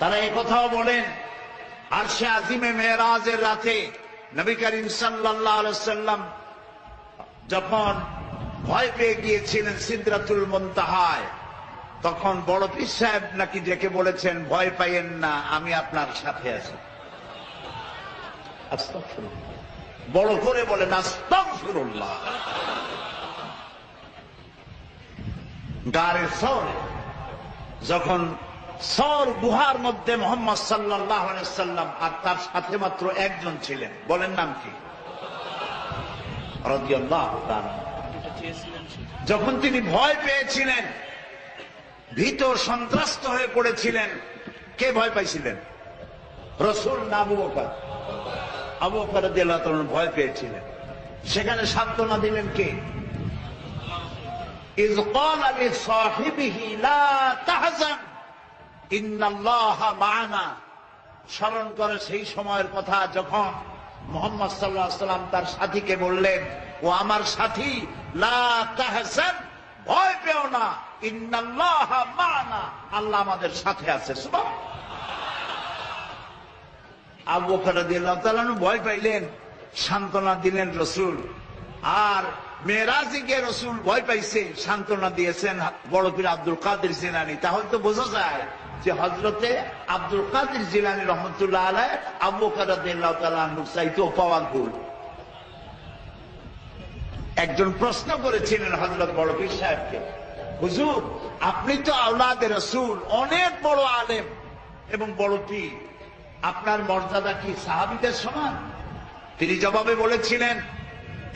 তারা এই কথাও বলেন, আরশে আজিমে মেরাজের রাতে নবী করিম সাল্লাল্লাহু আলাইহি ওয়াসাল্লাম যখন ভয় পেয়ে গিয়েছিলেন সিদরাতুল মুনতাহায়, তখন বড় পীর সাহেব নাকি ডেকে বলেছেন, ভয় পাইয়েন না, আমি আপনার সাথে আছি। আস্তাগফিরুল্লাহ, বড় করে বলেন আস্তাগফিরুল্লাহ। গারে সর, যখন সর গুহার মধ্যে মুহাম্মদ সাল্লাল্লাহু আলাইহি ওয়াসাল্লাম আর তার সাথে মাত্র একজন ছিলেন, বলেন নাম কি? রাদিয়াল্লাহু তাআলা। যখন তিনি ভয় পেয়েছিলেন, ভীত সন্ত্রস্ত হয়ে পড়েছিলেন, কে ভয় পাইছিলেন? রাসূল না আবু বকর? আবু বকর রাদিয়াল্লাহু তাআলা ভয় পেয়েছিলেন। সেখানে সান্ত্বনা দিলেন কে? ইয ক্বালা লিসাহিবিহি লা তাহজান ইন্নাল্লাহা মা'ানা। স্মরণ করে সেই সময়ের কথা, যখন মুহাম্মদ সাল্লাল্লাহু আলাইহি ওয়াসাল্লাম তার সাথীকে বললেন, ও আমার সাথী, লা তাহজান, ভয় পেও না, ইন্নাল্লাহা মা'ানা, আল্লাহ আমাদের সাথে আছে। সুবহানাল্লাহ। আবু বকর রাদিয়াল্লাহু তাআলা ভয় পাইলেন, সান্ত্বনা দিলেন রাসূল। আর মেরাজে গিয়ে রাসূল ভয় পাইছে, সান্ত্বনা দিয়েছেন বড় পীর আব্দুল কাদের জিলানী। তাহলে তো বোঝা যায় যে হযরতে আব্দুল কাদের জিলানী রহমাতুল্লাহ আলাইহি আবু বকর রাদিয়াল্লাহু তাআলা আনহু চাইতেও পাওয়ারফুল। একজন প্রশ্ন করেছিলেন হযরত বড় পীর সাহেবকে, হুজুর, আপনি তো আওলাদে রাসূল, অনেক বড় আলেম এবং বড় পীর, আপনার মর্যাদা কি সাহাবীদের সমান? তিনি জবাবে বলেছিলেন,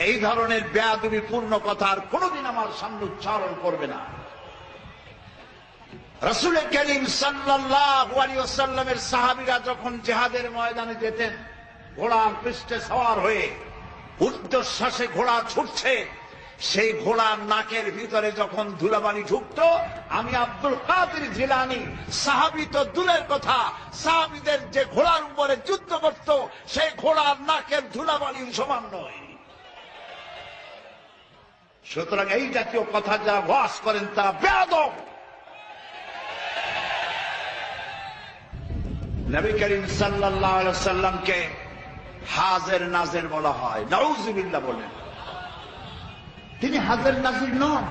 এই ধরনের বেয়াদবিপূর্ণ কথা আর কোনদিন আমার সামনে উচ্চারণ করবে না। রাসূল করিম সাল্লাল্লাহু আলাইহি ওয়াসাল্লামের সাহাবীরা যখন জিহাদের ময়দানে যেতেন, ঘোড়ার পৃষ্ঠে সওয়ার হয়ে ঊর্ধ্বশ্বাসে ঘোড়া ছুটছে, সেই ঘোড়ার নাকের ভিতরে যখন ধুলাবালি ঢুকতো, আমি আব্দুল কাদের জিলানী, সাহাবী তো দূরের কথা, সাহাবীদের যে ঘোড়ার উপরে যুদ্ধ করত, সেই ঘোড়ার নাকের ধুলাবালির সমান নয়। সুতরাং এই জাতীয় কথা যারা ওয়াজ করেন তারা বেয়াদব। নবী করিম সাল্লাল্লাহু আলাইহি ওয়াসাল্লামকে হাজির নাজির বলা হয়, নাউযুবিল্লাহ বলেন। তিনি হাজির নাজির নন,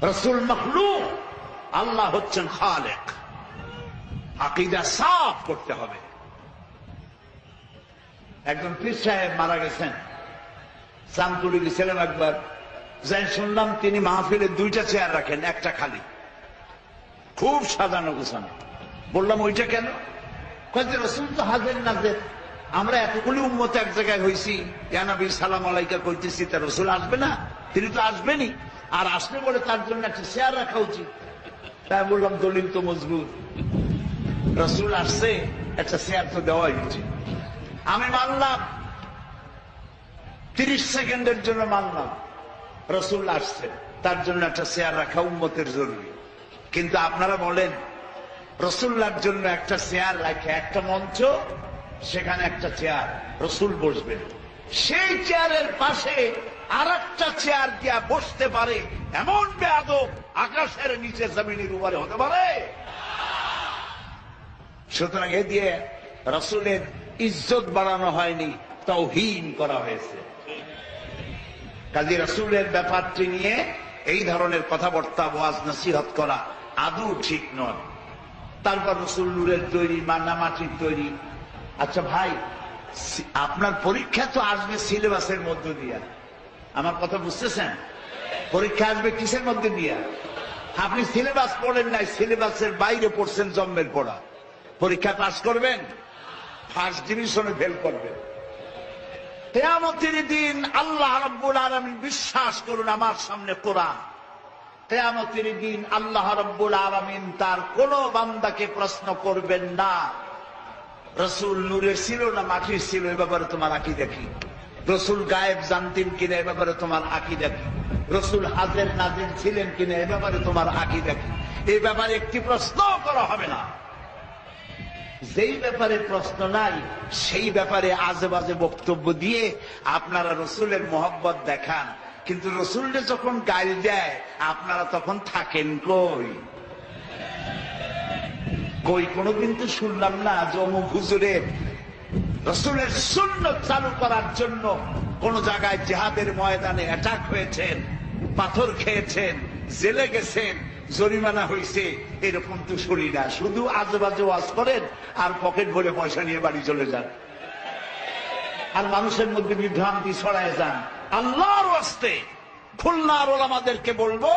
রাসূল মাখলুক, আল্লাহ হচ্ছেন খালেক। আকীদা সাফ করতে হবে। একজন পীর সাহেব মারা গেছেন, চাঁদপুরে গেছিলাম একবার, যাই শুনলাম তিনি মাহফিলে দুইটা চেয়ার রাখেন, একটা খালি, খুব সাজানো গোছানো। বললাম ওইটা কেন? কয়েছে রাসূল তো হাজির নাজির, আমরা এতগুলি উম্মত এক জায়গায় হয়েছি, ইয়া নবী সালাম আলাইকা কইতেছি, তা রাসূল আসবে না? তিনি তো আসবেনই, আর আসবে বলে তার জন্য একটা চেয়ার রাখা উচিত। তাই বললাম দলিল তো মজবুত, রাসূল আসছে, একটা চেয়ার তো দেওয়াই উচিত। আমি মানলাম, 30 সেকেন্ডের জন্য মানলাম, রাসূল আসছে, তার জন্য একটা চেয়ার রাখা উম্মতের জরুরি। কিন্তু আপনারা বলেন, রাসূলুল্লাহর জন্য একটা চেয়ার রাখে, একটা মঞ্চ, সেখানে একটা চেয়ার, রাসূল বসবেন, সেই চেয়ারের পাশে আর একটা চেয়ার দিয়া বসতে পারে এমন বেয়াদব আকাশের নিচে জমিনের উপরে হতে পারে? সুতরাং এ দিয়ে রাসূলের ইজ্জত বাড়ানো হয়নি, তাওহীন করা হয়েছে। কাজী রাসূলের ব্যাপারটি নিয়ে এই ধরনের কথাবার্তা, ওয়াজ নসিহত করা আদৌ ঠিক নয়। তারপর রাসূল নূরের তৈরি, না মাটির তৈরি? আচ্ছা ভাই, আপনার পরীক্ষা তো আসবে সিলেবাসের মধ্য দিয়া, আমার কথা বুঝতেছেন? পরীক্ষা আসবে কিসের মধ্যে দিয়া? আপনি সিলেবাস পড়েন নাই, সিলেবাসের বাইরে পড়ছেন, জন্মের পড়া। পরীক্ষা পাস করবেন, ফার্স্ট ডিভিশনে ফেল করবেন। কিয়ামতের দিন আল্লাহ রাব্বুল আলামিন, বিশ্বাস করুন আমার সামনে কোরআন, কিয়ামতের দিন আল্লাহ রাব্বুল আলামিন তার কোন বান্দাকে প্রশ্ন করবেন না, রাসূল নূরের ছিল না মাটির ছিল, এ ব্যাপারে তোমার আকীদা কি? রাসূল গায়েব জানতেন কিনা, এ ব্যাপারে তোমার আকীদা কি? রাসূল হাজির নাজির ছিলেন কিনা, এ ব্যাপারে তোমার আকীদা কি? এই ব্যাপারে একটি প্রশ্ন করা হবে না। যেই ব্যাপারে প্রশ্ন নাই, সেই ব্যাপারে আজে বাজে বক্তব্য দিয়ে আপনারা রাসূলের মহব্বত দেখান, কিন্তু রাসূলকে যখন গালি দেয় আপনারা তখন থাকেন কই? কই কোনোদিন তো শুনলাম না যে অমুক হুজুরের রাসূলের সুন্নাত চালু করার জন্য কোন জায়গায় জিহাদের ময়দানে অ্যাটাক হয়েছেন, পাথর খেয়েছেন, জেলে গেছেন, জরিমানা হয়েছে, এরকম তো শুনি না। শুধু আজেবাজে ওয়াজ করেন আর পকেট ভরে পয়সা নিয়ে বাড়ি চলে যান আর মানুষের মধ্যে বিভ্রান্তি ছড়ায় যান। আল্লাহর ওয়াস্তে খুলনার ওলামাদেরকে বলবো,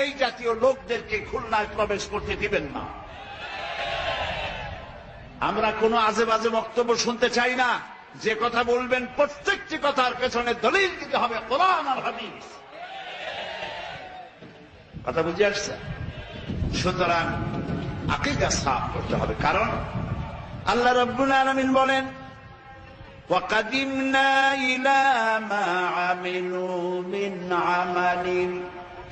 এই জাতীয় লোকদেরকে খুলনায় প্রবেশ করতে দিবেন না। আমরা কোনো আজেবাজে বক্তব্য শুনতে চাই না। যে কথা বলবেন প্রত্যেকটি কথার পেছনে দলিল দিতে হবে, কোরআন আর হাদিস। কথা বুঝে আসছে? সুতরাং আকীদা সাফ করতে হবে। কারণ আল্লাহ রাব্বুল আলামিন বলেন, وَقَدِمْنَا إِلَى مَا عَمِلُوا مِنْ عَمَلٍ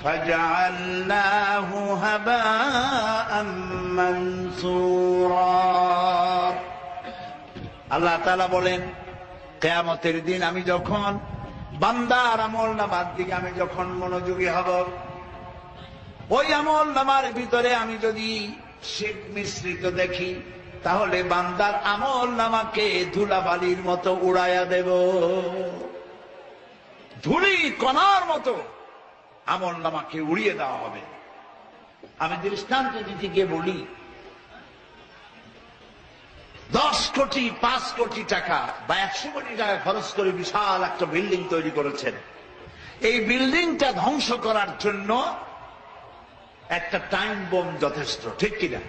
فَجَعَلْنَاهُ هَبَاءً مَنْثُورًا। আল্লাহ তাআলা বলেন, কিয়ামতের দিন আমি যখন বান্দার আমলনামার দিকে আমি যখন মনোযোগী হব, ওই আমলনামার ভিতরে আমি যদি শিরক মিশ্রিত দেখি, তাহলে বান্দার আমলনামাকে ধুলাবালির মতো উড়াইয়া দেব। ধুলি কণার মতো আমলনামাকে উড়িয়ে দেওয়া হবে। আমি দৃষ্টান্ত দিতে গিয়ে বলি, 10 কোটি 5 কোটি টাকা বা 100 কোটি টাকা খরচ করে বিশাল একটা বিল্ডিং তৈরি করেছেন। এই বিল্ডিংটা ধ্বংস করার জন্য একটা টাইম বোম যথেষ্ট, ঠিক কিনা?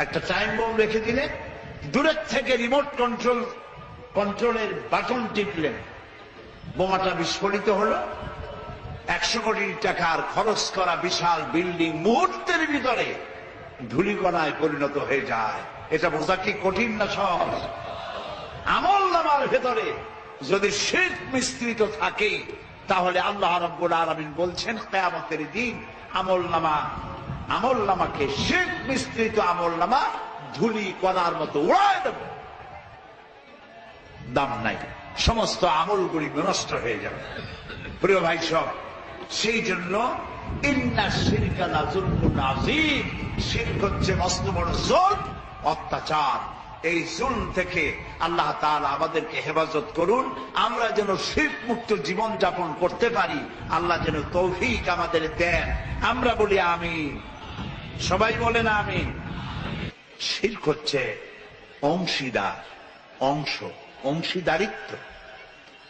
একটা টাইম বোম রেখে দিলে, দূরের থেকে রিমোট কন্ট্রোলের বাটন টিপলেন, বোমাটা বিস্ফোরিত হলো। 100 কোটি টাকার খরচ করা বিশাল বিল্ডিং মুহূর্তের ভিতরে ধূলিকণায় পরিণত হয়ে যায়। এটা বোঝা কি কঠিন না সহজ? আমলনামার ভেতরে যদি শিরক মিশ্রিত থাকে, তাহলে আল্লাহ রাব্বুল আলামিন বলছেন কিয়ামতের দিন আমলনামাকে শিরক মিশ্রিত আমলনামা ধুলি কণার মতো উড়ায় দেব। দাম নাই, সমস্ত আমলগুলি নষ্ট হয়ে যাবে। প্রিয় ভাই সব, সেই জন্য ইন্না শিরকা লাযুলমুন আযীম, শিরক হচ্ছে মস্ত বড় জুলম, অত্যাচার। এই জুলম থেকে আল্লাহ তাআলা আমাদেরকে হেফাজত করুন। আমরা যেন শিরক মুক্ত জীবন যাপন করতে পারি, আল্লাহ যেন তৌফিক আমাদের দেন। আমরা বলি আমিন, সবাই বলেন আমিন। শিরক হচ্ছে অংশীদারিত্ব,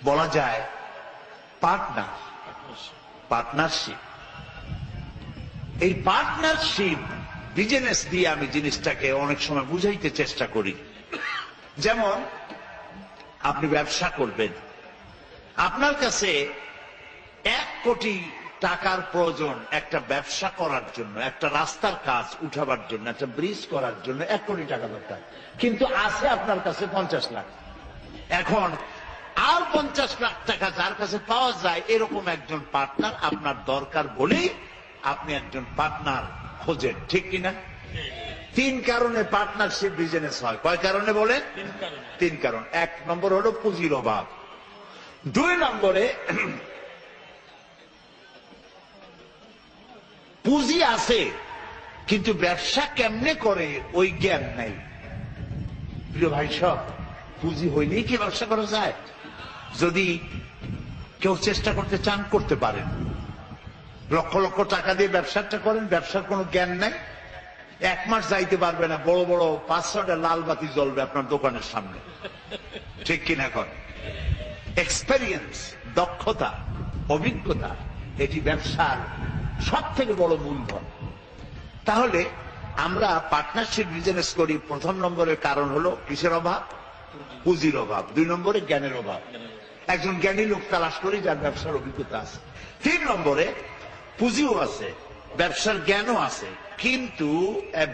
বলা যায় পার্টনারশিপ। এই পার্টনারশিপ বিজনেস দিয়ে আমি জিনিসটাকে অনেক সময় বুঝাইতে চেষ্টা করি। যেমন আপনি ব্যবসা করবেন, আপনার কাছে 1 কোটি টাকার প্রয়োজন একটা ব্যবসা করার জন্য, একটা রাস্তার কাজ উঠাবার জন্য, একটা ব্রিজ করার জন্য 1 কোটি টাকা দরকার, কিন্তু আছে আপনার কাছে 50 লাখ। এখন আর 50 লাখ টাকা যার কাছে পাওয়া যায়, এরকম একজন পার্টনার আপনার দরকার বলেই আপনি একজন পার্টনার খোঁজেন, ঠিক কিনা? 3 কারণে পার্টনারশিপ বিজনেস হয়। কয় কারণে বলেন? 3 কারণ। 1 নম্বর হলো পুঁজির অভাব। 2 নম্বরে পুঁজি আছে কিন্তু ব্যবসা কেমনে করে ওই জ্ঞান নাই। প্রিয় ভাই সব, পুঁজি হইলেই কি ব্যবসা করা যায়? যদি কেউ চেষ্টা করতে চান, করতে পারেন। লক্ষ লক্ষ টাকা দিয়ে ব্যবসাটা করেন, ব্যবসার কোনো জ্ঞান নাই, 1 মাস যাইতে পারবে না, বড় বড় 5-6টা লাল বাতি জ্বলবে আপনার দোকানের সামনে, ঠিক কিনা? কর এক্সপেরিয়েন্স, দক্ষতা, অভিজ্ঞতা, এটি ব্যবসার সব থেকে বড় মূলধন। তাহলে আমরা পার্টনারশিপ বিজনেস করি, 1 নম্বরের কারণ হলো কিসের অভাব? পুঁজির অভাব। 2 নম্বরে জ্ঞানের অভাব। একজন জ্ঞানী লোক তালাশ করি যার ব্যবসার অভিজ্ঞতা আছে। 3 নম্বরে পুঁজিও আছে, ব্যবসার জ্ঞানও আছে, কিন্তু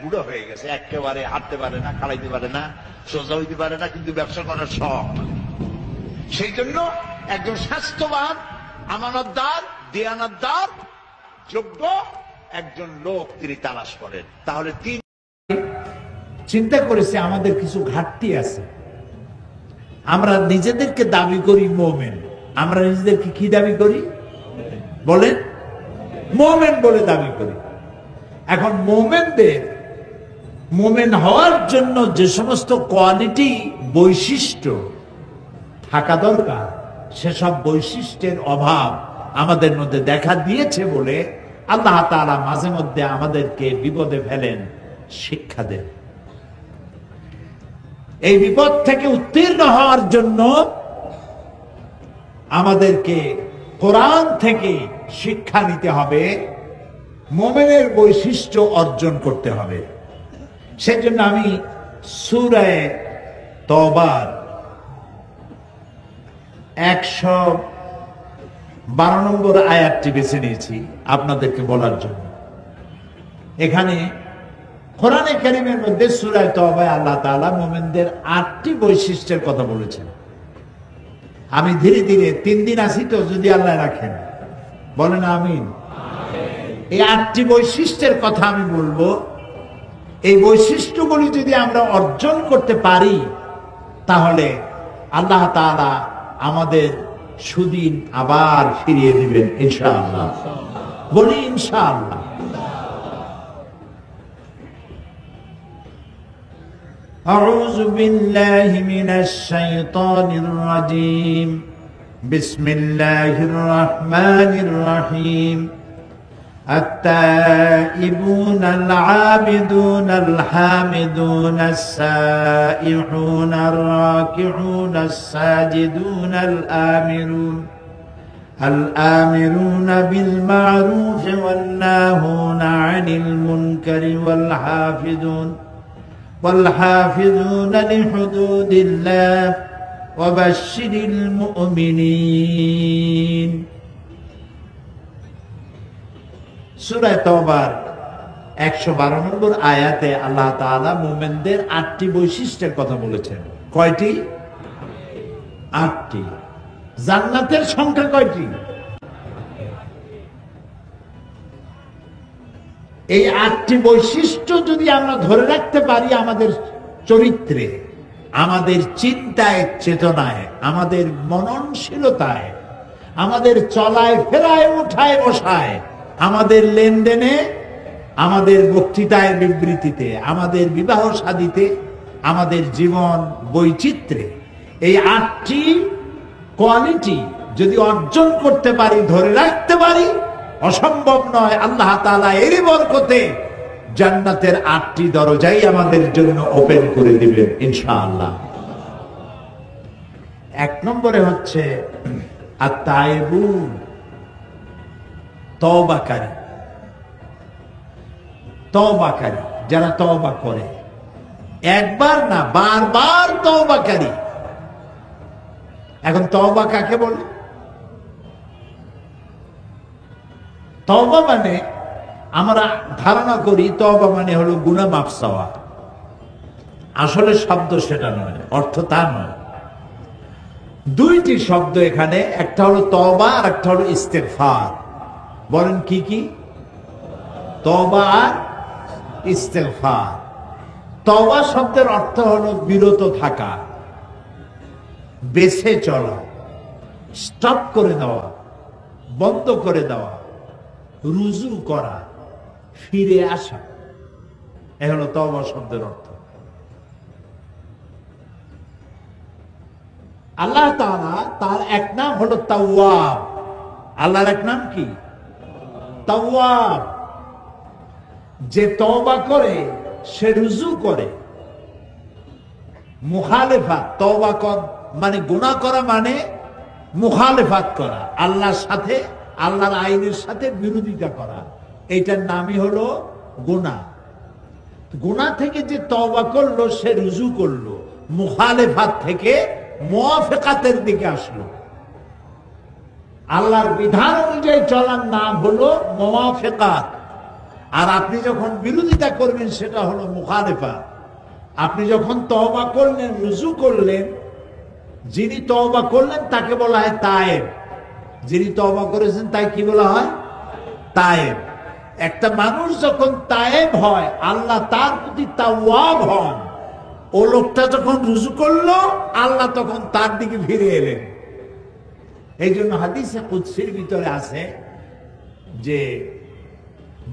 বুড়ো হয়ে গেছে, একেবারে হাঁটতে পারে না, খাড়াইতে পারে না, সোজা হইতে পারে না, কিন্তু ব্যবসা করার শখ। সেই জন্য একজন স্বাস্থ্যবান, আমানতদার, দেয়ানতদার, যোগ্য একজন লোক তিনি তালাশ করেন। তাহলে চিন্তা করেছে আমাদের কিছু ঘাটতি আছে। আমরা নিজেদেরকে দাবি করি মুমিন। আমরা নিজেদেরকে কি দাবি করি বলেন? মুমিন বলে দাবি করি। এখন মুমিনদের মুমিন হওয়ার জন্য যে সমস্ত কোয়ালিটি বৈশিষ্ট্য থাকা দরকার, সেসব বৈশিষ্ট্যের অভাব আমাদের মধ্যে দেখা দিয়েছে বলে আল্লাহ তাআলা মাঝে মধ্যে আমাদেরকে বিপদে ফেলেন, শিক্ষা দেন। এই বিপদ থেকে উত্তীর্ণ হওয়ার জন্য আমাদেরকে কোরআন থেকে শিক্ষা নিতে হবে, মুমিনের বৈশিষ্ট্য অর্জন করতে হবে। সেজন্য আমি সূরা তওবার 112 নম্বর আয়াতটি বেছে নিয়েছি আপনাদেরকে বলার জন্য। এখানে কোরআনে কারীমের মধ্যে সূরা তওবায় আল্লাহ তাআলা মুমিনদের 8টি বৈশিষ্ট্যের কথা বলেছেন। আমি ধীরে ধীরে 3 দিন আসি তো, যদি আল্লাহ রাখেন, বলেন আমিন। এই 8টি বৈশিষ্ট্যের কথা আমি বলবো। এই বৈশিষ্ট্যগুলি যদি আমরা অর্জন করতে পারি, তাহলে আল্লাহ তাআলা আমাদের সুদিন আবার ফিরিয়ে দিবেন ইনশাআল্লাহ। বলি ইনশাআল্লাহ। أعوذ بالله من الشيطان الرجيم بسم الله الرحمن الرحيم التائبون العابدون الحامدون السائحون الراكعون الساجدون الآمرون بالمعروف والناهون عن المنكر والحافظون لحدود الله وبشر المؤمنين। সূরা তওবার 112 নম্বর আয়াতে আল্লাহ তাআলা মুমিনদের 8টি বৈশিষ্ট্যের কথা বলেছেন। কয়টি? 8টি। জান্নাতের সংখ্যা কয়টি? এই 8টি বৈশিষ্ট্য যদি আমরা ধরে রাখতে পারি আমাদের চরিত্রে, আমাদের চিন্তায় চেতনায়, আমাদের মননশীলতায়, আমাদের চলায় ফেরায়, উঠায় বসায়, আমাদের লেনদেনে, আমাদের বক্তৃতায় বিবৃতিতে, আমাদের বিবাহ শাদীতে, আমাদের জীবন বৈচিত্র্যে, এই 8টি কোয়ালিটি যদি অর্জন করতে পারি, ধরে রাখতে পারি, অসম্ভব নয়, আল্লাহ তাআলা এরই বরকতে জান্নাতের 8টি দরজাই আমাদের জন্য ওপেন করে দিবেন ইনশাআল্লাহ। 1 নম্বরে হচ্ছে আত-তাইবুন, তওবাকারী। তওবাকারী, যারা তওবা করে, একবার না বারবার তওবাকারী। এখন তওবা কাকে বলে? তওবা মানে আমরা ধারণা করি তওবা মানে হলো গুনাহ মাফ চাওয়া। আসলে শব্দ সেটা নয়, অর্থ তা নয়। 2টি শব্দ এখানে, একটা হলো তওবা আর একটা হলো ইস্তেগফার। বলেন কি কি? তওবা আর ইস্তেগফার। তওবা শব্দের অর্থ হলো বিরত থাকা, বেঁচে চলা, স্টপ করে দেওয়া, বন্ধ করে দেওয়া, রুজু করা, ফিরে আসা। এ হলো তওবা শব্দের অর্থ। আল্লাহ তাআলা তার এক নাম হলো তাওয়াব। আল্লাহর এক নাম কি? তাওয়াব। যে তওবা করে সে রুজু করে। মুখালেফাত, তওবা মানে গুনাহ করা মানে মুখালেফাত করা, আল্লাহর সাথে, আল্লাহর আইনের সাথে বিরোধিতা করা, এইটার নামই হলো গুনাহ। গুনাহ থেকে যে তওবা করলো সে রুজু করলো, মুখালেফাত থেকে মুওয়াফাকাতের দিকে আসলো। আল্লাহর বিধান অনুযায়ী চলার নাম হলো মুওয়াফাকাত। আর আপনি যখন বিরোধিতা করবেন সেটা হলো মুখালেফাত। আপনি যখন তওবা করলেন, রুজু করলেন, যিনি তওবা করলেন তাকে বলা হয় তায়েব। যিনি তওবা করেছেন তাই কি বলা হয়? তায়েব। একটা মানুষ যখন তায়েব হয়, আল্লাহ তার প্রতি তাওয়াব হন। ও লোকটা যখন রুজু করলো, আল্লাহ তখন তার দিকে ফিরে এলেন। এই জন্য হাদিসে কুদসির ভিতরে আছে যে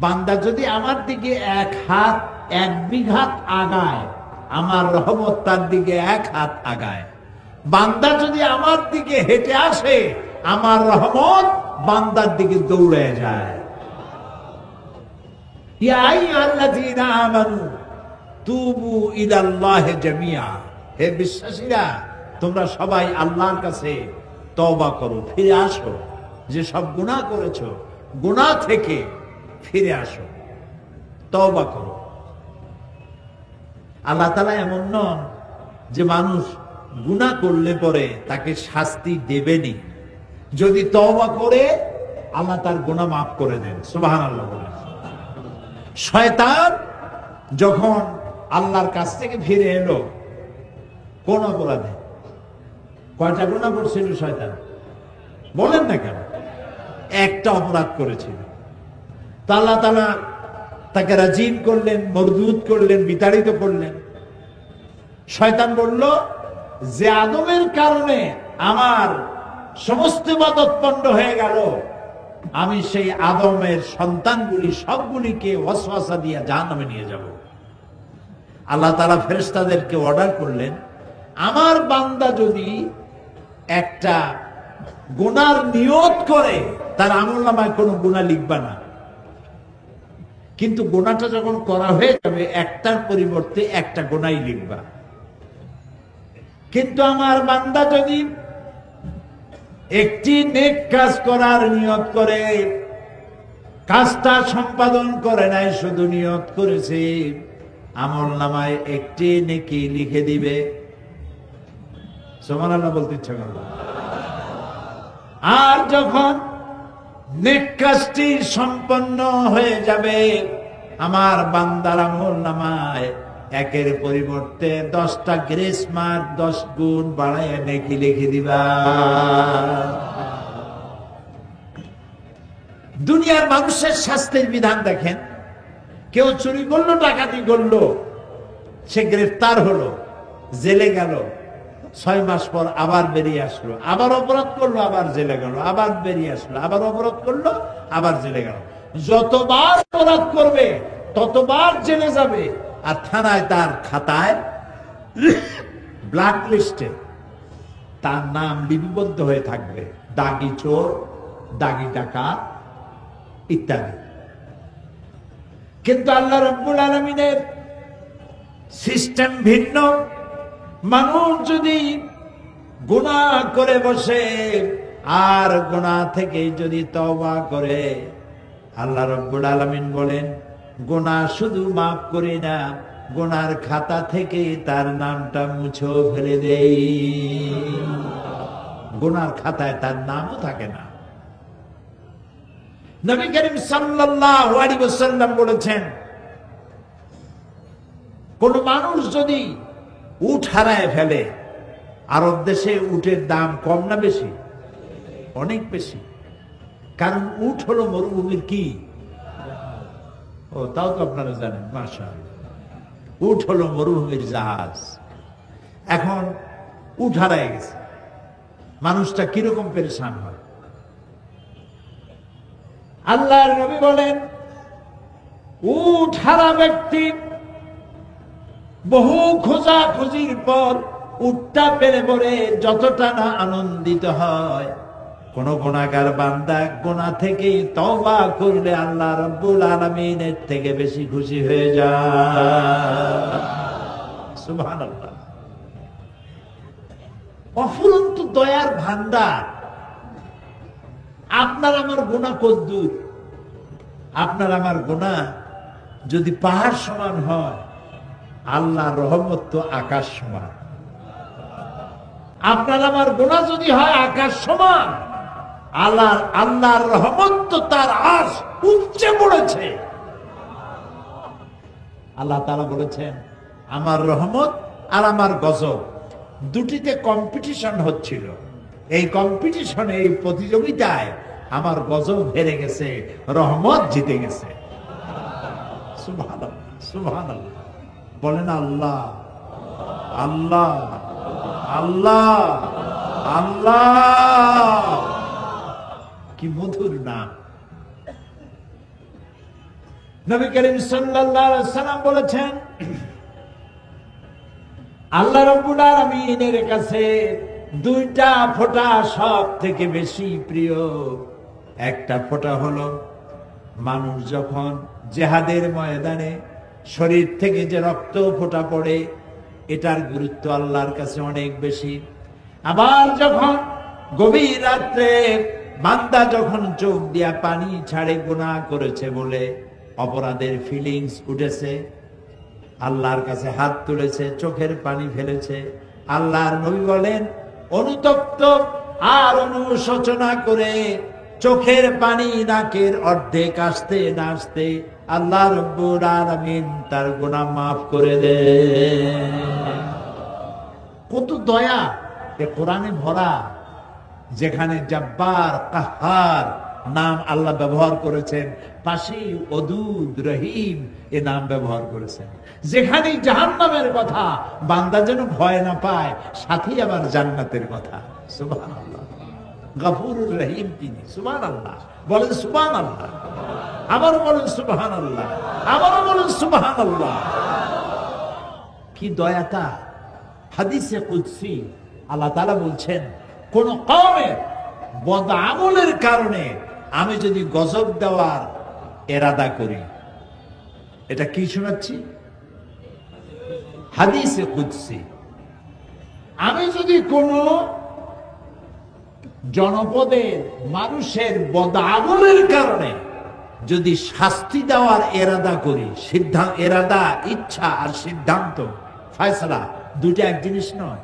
বান্দা যদি আমার দিকে 1 হাত এক বিঘাত আগায়, আমার রহমত তার দিকে 1 হাত আগায়। বান্দা যদি আমার দিকে হেঁটে আসে, আমার রহমত বান্দার দিকে দৌড়ে যায়। ইয়া আইয়ুহাল্লাযীনা আমানু তুবু ইলাল্লাহি জামিআ, হে বিশ্বাসীরা তোমরা সবাই আল্লাহর কাছে তওবা করো, ফিরে আসো। যে সব গুনাহ করেছো, গুনাহ থেকে ফিরে আসো, তওবা করো। আল্লাহ তাআলা এমন নন যে মানুষ গুনাহ করলে পরে তাকে শাস্তি দেবেনি। যদি তওবা করে আল্লাহ তার গুনাহ মাফ করে দেন। সুবহানাল্লাহ বলেন। শয়তান যখন আল্লাহর কাছ থেকে ফিরে এলো কোন অপরাধে? কয়টা গুনাহ করছিল শয়তান? বলেন না কেন? একটা অপরাধ করেছিল। তা আল্লাহ তাআলা তাকে রাজিম করলেন, মরদুদ করলেন, বিতাড়িত করলেন। শয়তান বলল যে আদমের কারণে আমার সমস্ত ইবাদত পণ্ড হয়ে গেল, আমি সেই আদমের সন্তানগুলি সবগুলিকে ওয়াসওয়াসা দিয়ে জাহান্নামে নিয়ে যাব। আল্লাহ তাআলা ফেরেশতাদেরকে অর্ডার করলেন, আমার বান্দা যদি একটা গুনার নিয়ত করে তার আমলনামায় কোনো গুনাহ লিখবা না, কিন্তু গুনাহটা যখন করা হয়ে যাবে একটার পরিবর্তে একটা গুনাহই লিখবা। কিন্তু আমার বান্দা যদি একটি নেক কাজ করার নিয়ত করে, কাজটা সম্পাদন করে নাই, শুধু নিয়ত করেছে, আমলনামায় একটি নেকি লিখে দিবে। সুবহানাল্লাহ বলতে ইচ্ছা করলো। আর যখন নেক কাজটি সম্পন্ন হয়ে যাবে, আমার বান্দার আমলনামায় একের পরিবর্তে 10টা গ্রেস মার্ক 10 গুণ বাড়ায় নেকি লিখে দিবা। দুনিয়ার মানুষের শাস্তির বিধান দেখেন। কেউ চুরি করলো, ডাকাতি করলো, সে গ্রেফতার হলো, জেলে গেল, 6 মাস পর আবার বেরিয়ে আসলো, আবার অপরাধ করলো, আবার জেলে গেল, আবার বেরিয়ে আসলো, আবার অপরাধ করলো, আবার জেলে গেল। যতবার অপরাধ করবে ততবার জেলে যাবে। আর থানায় তার খাতায় ব্ল্যাক লিস্টে তার নাম লিপিবদ্ধ হয়ে থাকবে, দাগি চোর, দাগি ডাকাত ইত্যাদি। কিন্তু আল্লাহ রাব্বুল আলামিনের সিস্টেম ভিন্ন। মানুষ যদি গুনাহ করে বসে আর গুনাহ থেকে যদি তওবা করে, আল্লাহ রাব্বুল আলামিন বলেন গুনাহ শুধু মাফ করি না, গুনার খাতা থেকে তার নামটা মুছে ফেলে দেই। গুনার খাতায় তার নামও থাকে না। নবী করিম সাল্লাল্লাহু আলাইহি ওয়াসাল্লাম বলেছেন, কোন মানুষ যদি উট হারায় ফেলে, আরব দেশে উটের দাম কম না বেশি? অনেক বেশি। কারণ উট হলো মরুভূমির কি? ও তাও তো আপনারা জানেন, মাশাআল্লাহ। উট হলো মরুভূমির জাহাজ। এখন উট হারায় গেছে, মানুষটা কিরকম পেরেশান হয়। আল্লাহর নবী বলেন, উট হারা ব্যক্তি বহু খোঁজাখুঁজির পর উটটা পেলে পরে যতটা না আনন্দিত হয়, কোন গুনাহগার বান্দা গুনাহ থেকে তওবা করলে আল্লাহ রাব্বুল আলামিনের থেকে বেশি খুশি হয়ে যায়। সুবহানাল্লাহ। অফুরন্ত দয়ার ভান্ডার। আপনার আমার গুনাহ কদ্দুর? আপনার আমার গুনাহ যদি পাহাড় সমান হয়, আল্লাহর রহমত তো আকাশ সমান। আপনার আমার গুনাহ যদি হয় আকাশ সমান, আল্লাহর রহমত তো তার আরশ উচ্চে পড়েছে। আল্লাহ তাআলা বলেছেন, আমার রহমত আর আমার গজব দুটিতে কম্পিটিশন হচ্ছিল। এই কম্পিটিশনে, এই প্রতিযোগিতায় আমার গজব হেরে গেছে, রহমত জিতে গেছে। সুবহানাল্লাহ, সুবহানাল্লাহ বলেন। আল্লাহ আল্লাহ আল্লাহ আল্লাহ, কি মধুর নাম। নবী করিম সাল্লাল্লাহু আলাইহি সাল্লাম বলেছেন, আল্লাহ রাব্বুল আলামিনের কাছে দুইটা ফোঁটা সব থেকে বেশি প্রিয়। একটা ফোঁটা হলো মানুষ যখন জিহাদের ময়দানে শরীর থেকে যে রক্ত ফোঁটা পড়ে, এটার গুরুত্ব আল্লাহর কাছে অনেক বেশি। আবার যখন গভীর রাত্রে বান্দা যখন চোখ দিয়া পানি ছাড়ে গুনাহ করেছে বলে অপরাধের ফিলিংস উঠেছে, আল্লাহর কাছে হাত তুলেছে, চোখের পানি ফেলেছে, আল্লাহর নবী বলেন অনুতপ্ত আর অনুশোচনা করে চোখের পানি নাকের অর্ধেক আসতে না আসতে আল্লাহ রাব্বুল আলামিন তার গুনাহ মাফ করে দেন। কত দয়া এ কোরআনে ভরা, যেখানে জব্বার কাহ্হার নাম আল্লাহ ব্যবহার করেছেন, পাশে ওদুদ রহিম এ নাম ব্যবহার করেছেন। যেখানে জাহান্নামের কথা, বান্দা যেন ভয় না পায়, সাথে আবার জান্নাতের কথা। সুবহানাল্লাহ, গফুরুর রহিম তিনি। সুবহানাল্লাহ বলেন, সুবহানাল্লাহ আবারও বলেন, সুবহানাল্লাহ আবারও বলেন, সুবহানাল্লাহ। কি দয়াটা! হাদিসে কুদসি আল্লাহ তাআলা বলছেন, কোন কওমের বদআমলের কারণে আমি যদি গজব দেওয়ার ইরাদা করি, এটা কি শোনাচ্ছি? হাদিসে কুদসি। আমি যদি কোন জনপদের মানুষের বদআমলের কারণে যদি শাস্তি দেওয়ার ইরাদা করি, ইরাদা ইচ্ছা আর সিদ্ধান্ত ফয়সালা দুটো এক জিনিস নয়।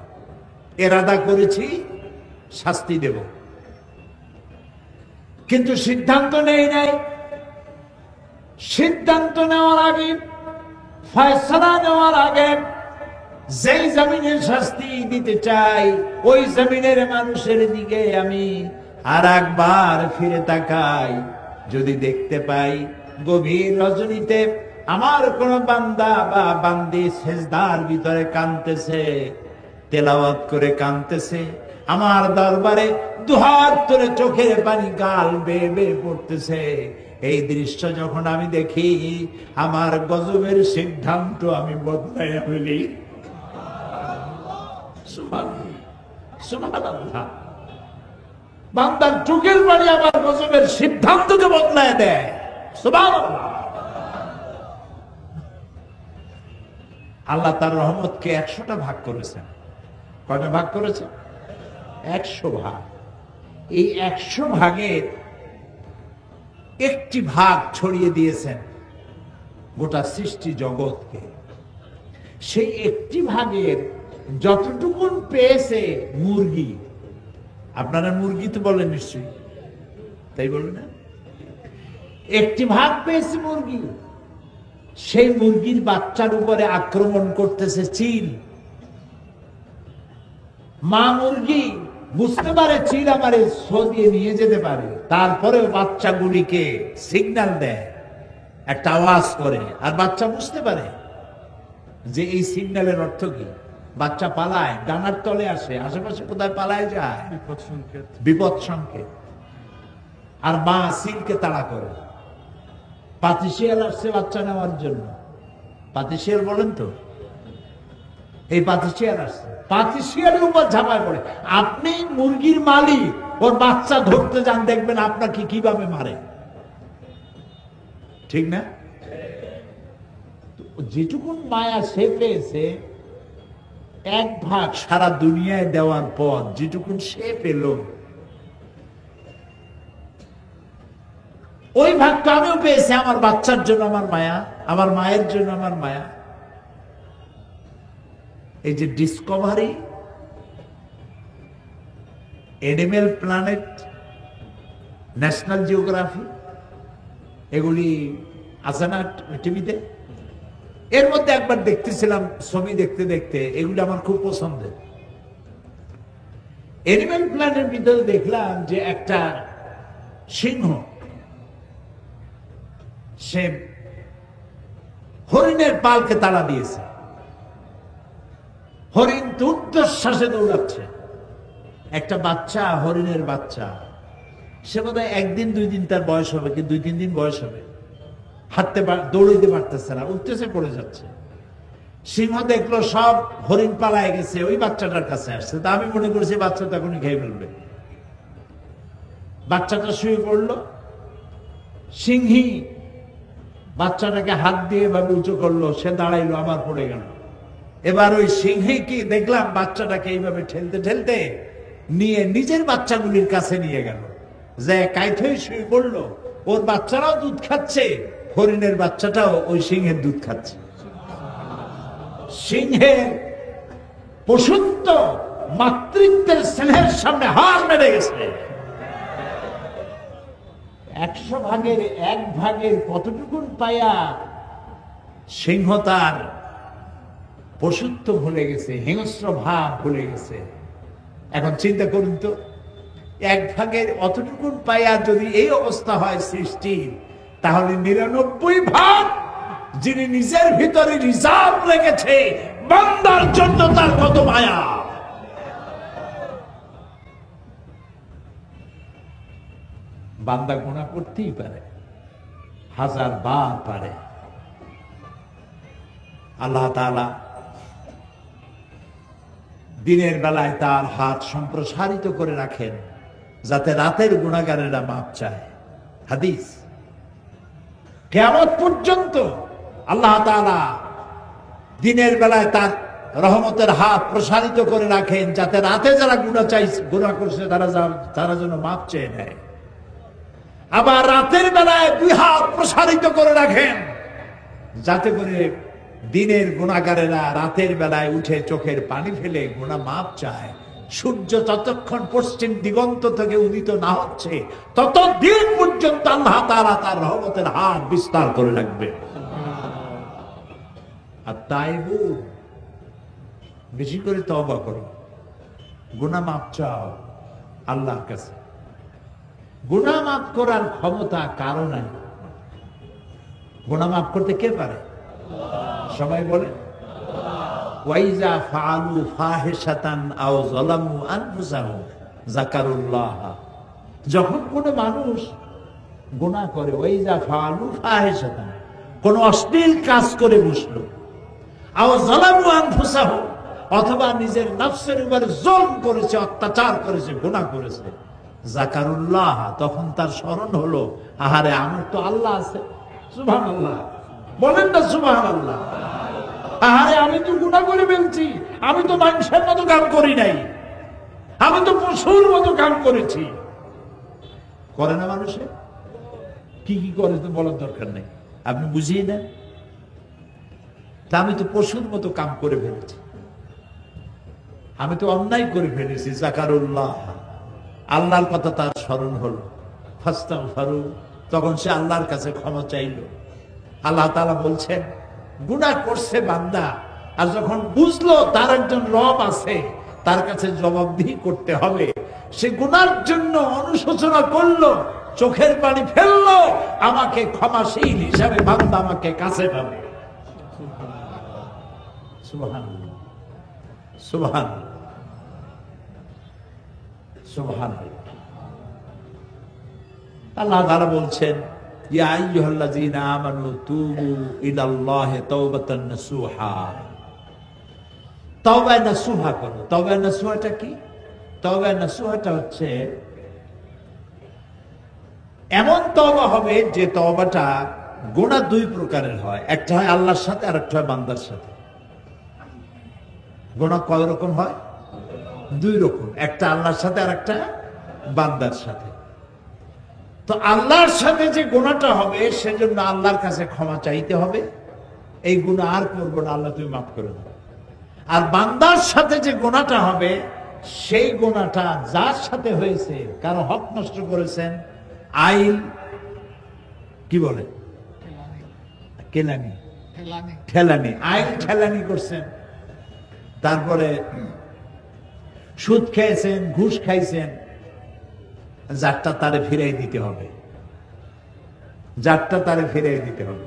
ইরাদা করেছি শাস্তি দেব, কিন্তু সিদ্ধান্ত নেই নাই। সিদ্ধান্ত নেওয়ার আগে, ফয়সালা নেওয়ার আগে যেই জমিনের শাস্তি দিতে চাই, ওই জমিনের মানুষের দিকে আমি আর একবার ফিরে তাকাই। যদি দেখতে পাই গভীর রজনীতে আমার কোন বান্দা বা বান্দি সেজদার ভিতরে কাঁদতেছে, তেলাওয়াত করে কাঁদতেছে, আমার দরবারে দুহাত তুলে চোখের পানি গাল বেয়ে বেয়ে পড়তেছে, এই দৃশ্য যখন আমি দেখি, আমার গজবের সিদ্ধান্ত আমি বদলাইয়া ফেলি। সুবহানাল্লাহ। বান্দার চোখের পানি আমার গজবের সিদ্ধান্তকে বদলায় দেয়। সুবহানাল্লাহ। আল্লাহ তার রহমতকে 100টা ভাগ করেছেন। কয়টা ভাগ করেছেন? 100 ভাগ। এই 100 ভাগের একটি ভাগ ছড়িয়ে দিয়েছেন গোটা সৃষ্টি জগৎকে। সেই একটি ভাগের যতটুকুন পেয়েছে মুরগি, আপনারা মুরগি তো বলেন নিশ্চয়ই, তাই বলবেন না? একটি ভাগ পেয়েছে মুরগি, সেই মুরগির বাচ্চার উপরে আক্রমণ করতেছে চিল। মা মুরগি বুঝতে পারে চিল আমারে ছো দিয়ে নিয়ে যেতে পারে, তারপরেও বাচ্চাগুলিকে সিগন্যাল দেয়, একটা আওয়াজ করে, আর বাচ্চা বুঝতে পারে যে এই সিগন্যালের অর্থ কি। বাচ্চা পালায়, ডানার তলে আসে, আশেপাশে কোথায় পালায় যায়, বিপদ সংকেত। আর মা সিলকে তাড়া করে। পাতিশিয়াল আসছে বাচ্চা নেওয়ার জন্য। পাতিশিয়াল বলেন তো, এই পাতিশিয়াল আসছে, পাতিশিয়ালের উপর ঝাঁপায় পড়ে। আপনি মুরগির মালিক, ওর বাচ্চা ধরতে যান, দেখবেন আপনাকে কিভাবে মারে। ঠিক না? যেটুকুন মায়া সে পেয়েছে, 1 ভাগ সারা দুনিয়ায় দেওয়ার পর যেটুকুন সে পেল, ওই ভাগটা আমিও পেয়েছি। আমার বাচ্চার জন্য আমার মায়া, আমার মায়ের জন্য আমার মায়া। এই যে Discovery, animal planet, national geography, এগুলি আছে না টিভিতে, এর মধ্যে একবার দেখতেছিলাম ছবি দেখতে দেখতে, এগুলি আমার খুব পছন্দের। এনিম্যাল প্ল্যানেটের ভিতরে দেখলাম যে একটা সিংহ সে হরিণের পালকে তাড়া দিয়েছে। হরিণ উর্ধ্বশ্বাসে দৌড়াচ্ছে। একটা বাচ্চা, হরিণের বাচ্চা, সে বোধহয় 1 দিন 2 দিন তার বয়স হবে, কি 2-3 দিন বয়স হবে। দৌড়াইতে পারতেছে না, উঠতেছে পড়ে যাচ্ছে। সিংহ দেখলো সব হরিণ পালায় গেছে, ওই বাচ্চাটার কাছে আসছে। তা আমি মনে করছি বাচ্চাটা এখনই খেয়ে ফেলবে। বাচ্চাটা শুয়ে পড়লো, সিংহী বাচ্চাটাকে হাত দিয়ে ভাবে উঁচু করলো, সে দাঁড়াইলো, আবার পড়ে গেল। এবার ওই সিংহী কি দেখলাম বাচ্চাটাকে এইভাবে ঠেলতে ঠেলতে নিয়ে নিজের বাচ্চাগুলির কাছে নিয়ে গেল, যে কাইত হয়ে শুয়ে পড়লো। ওর বাচ্চারাও দুধ খাচ্ছে, হরিণের বাচ্চাটাও ওই সিংহের দুধ খাচ্ছে। সিংহের পশুত্ব মাতৃত্বের স্নেহের সামনে হার মেরে গেছে। 100 ভাগের 1 ভাগের কতটুকুন পায়া সিংহ তার পশুত্ব ভুলে গেছে, হিংস্র ভাব ভুলে গেছে। এখন চিন্তা করুন তো, 1 ভাগের অতটুকুন পায়া যদি এই অবস্থা হয় সৃষ্টি, তাহলে 99 ভাগ যিনি নিজের ভিতরে রিজার্ভ রেখেছে বান্দার জন্য তার কত মায়া। বান্দা গুনাহ করতেই পারে, 1000 বার পারে। আল্লাহ তাআলা দিনের বেলায় তার হাত সম্প্রসারিত করে রাখেন যাতে রাতের গুনাহগারেরা মাপ চায়। হাদিস, কিয়ামত পর্যন্ত আল্লাহ তাআলা দিনের বেলায় তার রহমতের হাত প্রসারিত করে রাখেন যাতে রাতে যারা গুনাহ করছে তারা যেন মাপ চেয়ে নেয়। আবার রাতের বেলায় 2 হাত প্রসারিত করে রাখেন যাতে করে দিনের গুনাহগারেরা রাতের বেলায় উঠে চোখের পানি ফেলে গুনাহ মাপ চায়। সূর্য যতক্ষণ পশ্চিম দিগন্ত থেকে উদিত না হচ্ছে ততদিন পর্যন্ত আল্লাহ তাআলা তার রহমতের হাত বিস্তার করে রাখবে। আর তাইবু, বেশি করে তওবা করো, গুনাহ মাপ চাও আল্লাহর কাছে। গুনাহ মাফ করার ক্ষমতা কারো নাই। গুনাহ মাফ করতে কে পারে? সবাই বলে, ওয়াইজা ফাআলু ফাহিশাতান আও যালামু আনফুসাহুম যাকারুল্লাহ। যখন কোনো মানুষ গুনাহ করে, ওয়াইজা ফাআলু ফাহিশাতান, কোন অশ্লীল কাজ করে বসলো, আও যালামু আনফুসাহুম, অথবা নিজের নফসের উপরে জুলম করেছে, অত্যাচার করেছে, গুনাহ করেছে, যাকারুল্লাহ, তখন তার স্মরণ হলো, আহারে আমার তো আল্লাহ আছে। সুবহানাল্লাহ, বলেন না সুবহানাল্লাহ। আহারে আমি তো গুনাহ করে ফেলছি, আমি তো মানুষের মতো কাম করি নাই, আমি তো পশুর মতো কাম করেছি। করে না মানুষে? কি কি করে তো বলার দরকার নেই, আপনি বুঝিয়ে নেন। তা আমি তো পশুর মতো কাম করে ফেলেছি, আমি তো অন্যায় করে ফেলেছি। যাকারুল্লাহ, আল্লাহর কথা তার স্মরণ হলো, ফাস্তাগফারু, তখন সে আল্লাহর কাছে ক্ষমা চাইল। আল্লাহ তাআলা বলছেন, গুনাহ করছে বান্দা, আর যখন বুঝলো তার একজন রব আছে, তার কাছে জবাবদিহি করতে হবে, সে গুনার জন্য অনুশোচনা করলো, চোখের পানি ফেললো, আমাকে ক্ষমাশীল হিসাবে বান্দা আমাকে কাছে পাবে। সুবহানাল্লাহ, সুবহানাল্লাহ, সুবহানাল্লাহ। আল্লাহ তাআলা বলছেন, ইয়া আইয়ুহাল্লাযীনা আমানু তুবু ইলাল্লাহি তাওবাতান নাসুহা। তওবা নাসুহা করো। তওবা নাসুহাটা কি? তওবা নাসুহাটা হচ্ছে এমন তওবা হবে যে তওবাটা গুনাহ 2 প্রকারের হয়, একটা হয় আল্লাহর সাথে আর একটা হয় বান্দার সাথে। গুনাহ কয় রকম হয়? 2 রকম, একটা আল্লাহর সাথে আর একটা বান্দার সাথে। তো আল্লাহর সাথে যে গুনাহটা হবে সেজন্য আল্লাহর কাছে ক্ষমা চাইতে হবে, এই গুনাহ আর করবো না, আল্লাহ তুমি মাফ করে দাও। আর বান্দার সাথে যে গুনাহটা হবে সেই গুনাহটা যার সাথে হয়েছে, কারো হক নষ্ট করেছেন, আইল কি বলে, কেলানি, ঠেলানি, আইল ঠেলানি করছেন, তারপরে সুদ খেয়েছেন, ঘুষ খাইছেন, যারটা তারে ফিরাই দিতে হবে, যারটা তারে ফিরাই দিতে হবে।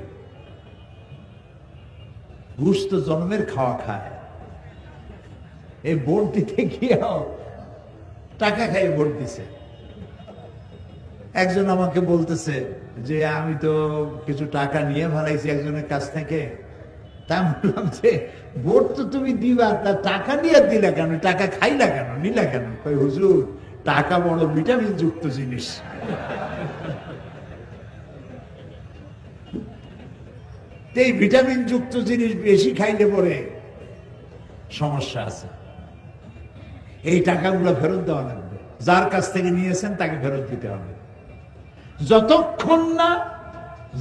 ঘুষ তো জন্মের খাওয়া খায়, এই ভোট দিতে গিয়েও টাকা খাই ভোট দিছে। একজন আমাকে বলতেছে যে আমি তো কিছু টাকা নিয়ে ফেলাইছি একজনের কাছ থেকে। তা আমি বললাম যে ভোট তো তুমি দিবা, তা টাকা নিয়ে দিলা কেন, টাকা খাইলা কেন, নিলা কেন? কই হুজুর, টাকা বড় ভিটামিন যুক্ত জিনিস। এই ভিটামিন যুক্ত জিনিস বেশি খাইলে পরে সমস্যা আছে। এই টাকাগুলো ফেরত দেওয়া লাগবে, যার কাছ থেকে নিয়েছেন তাকে ফেরত দিতে হবে। যতক্ষণ না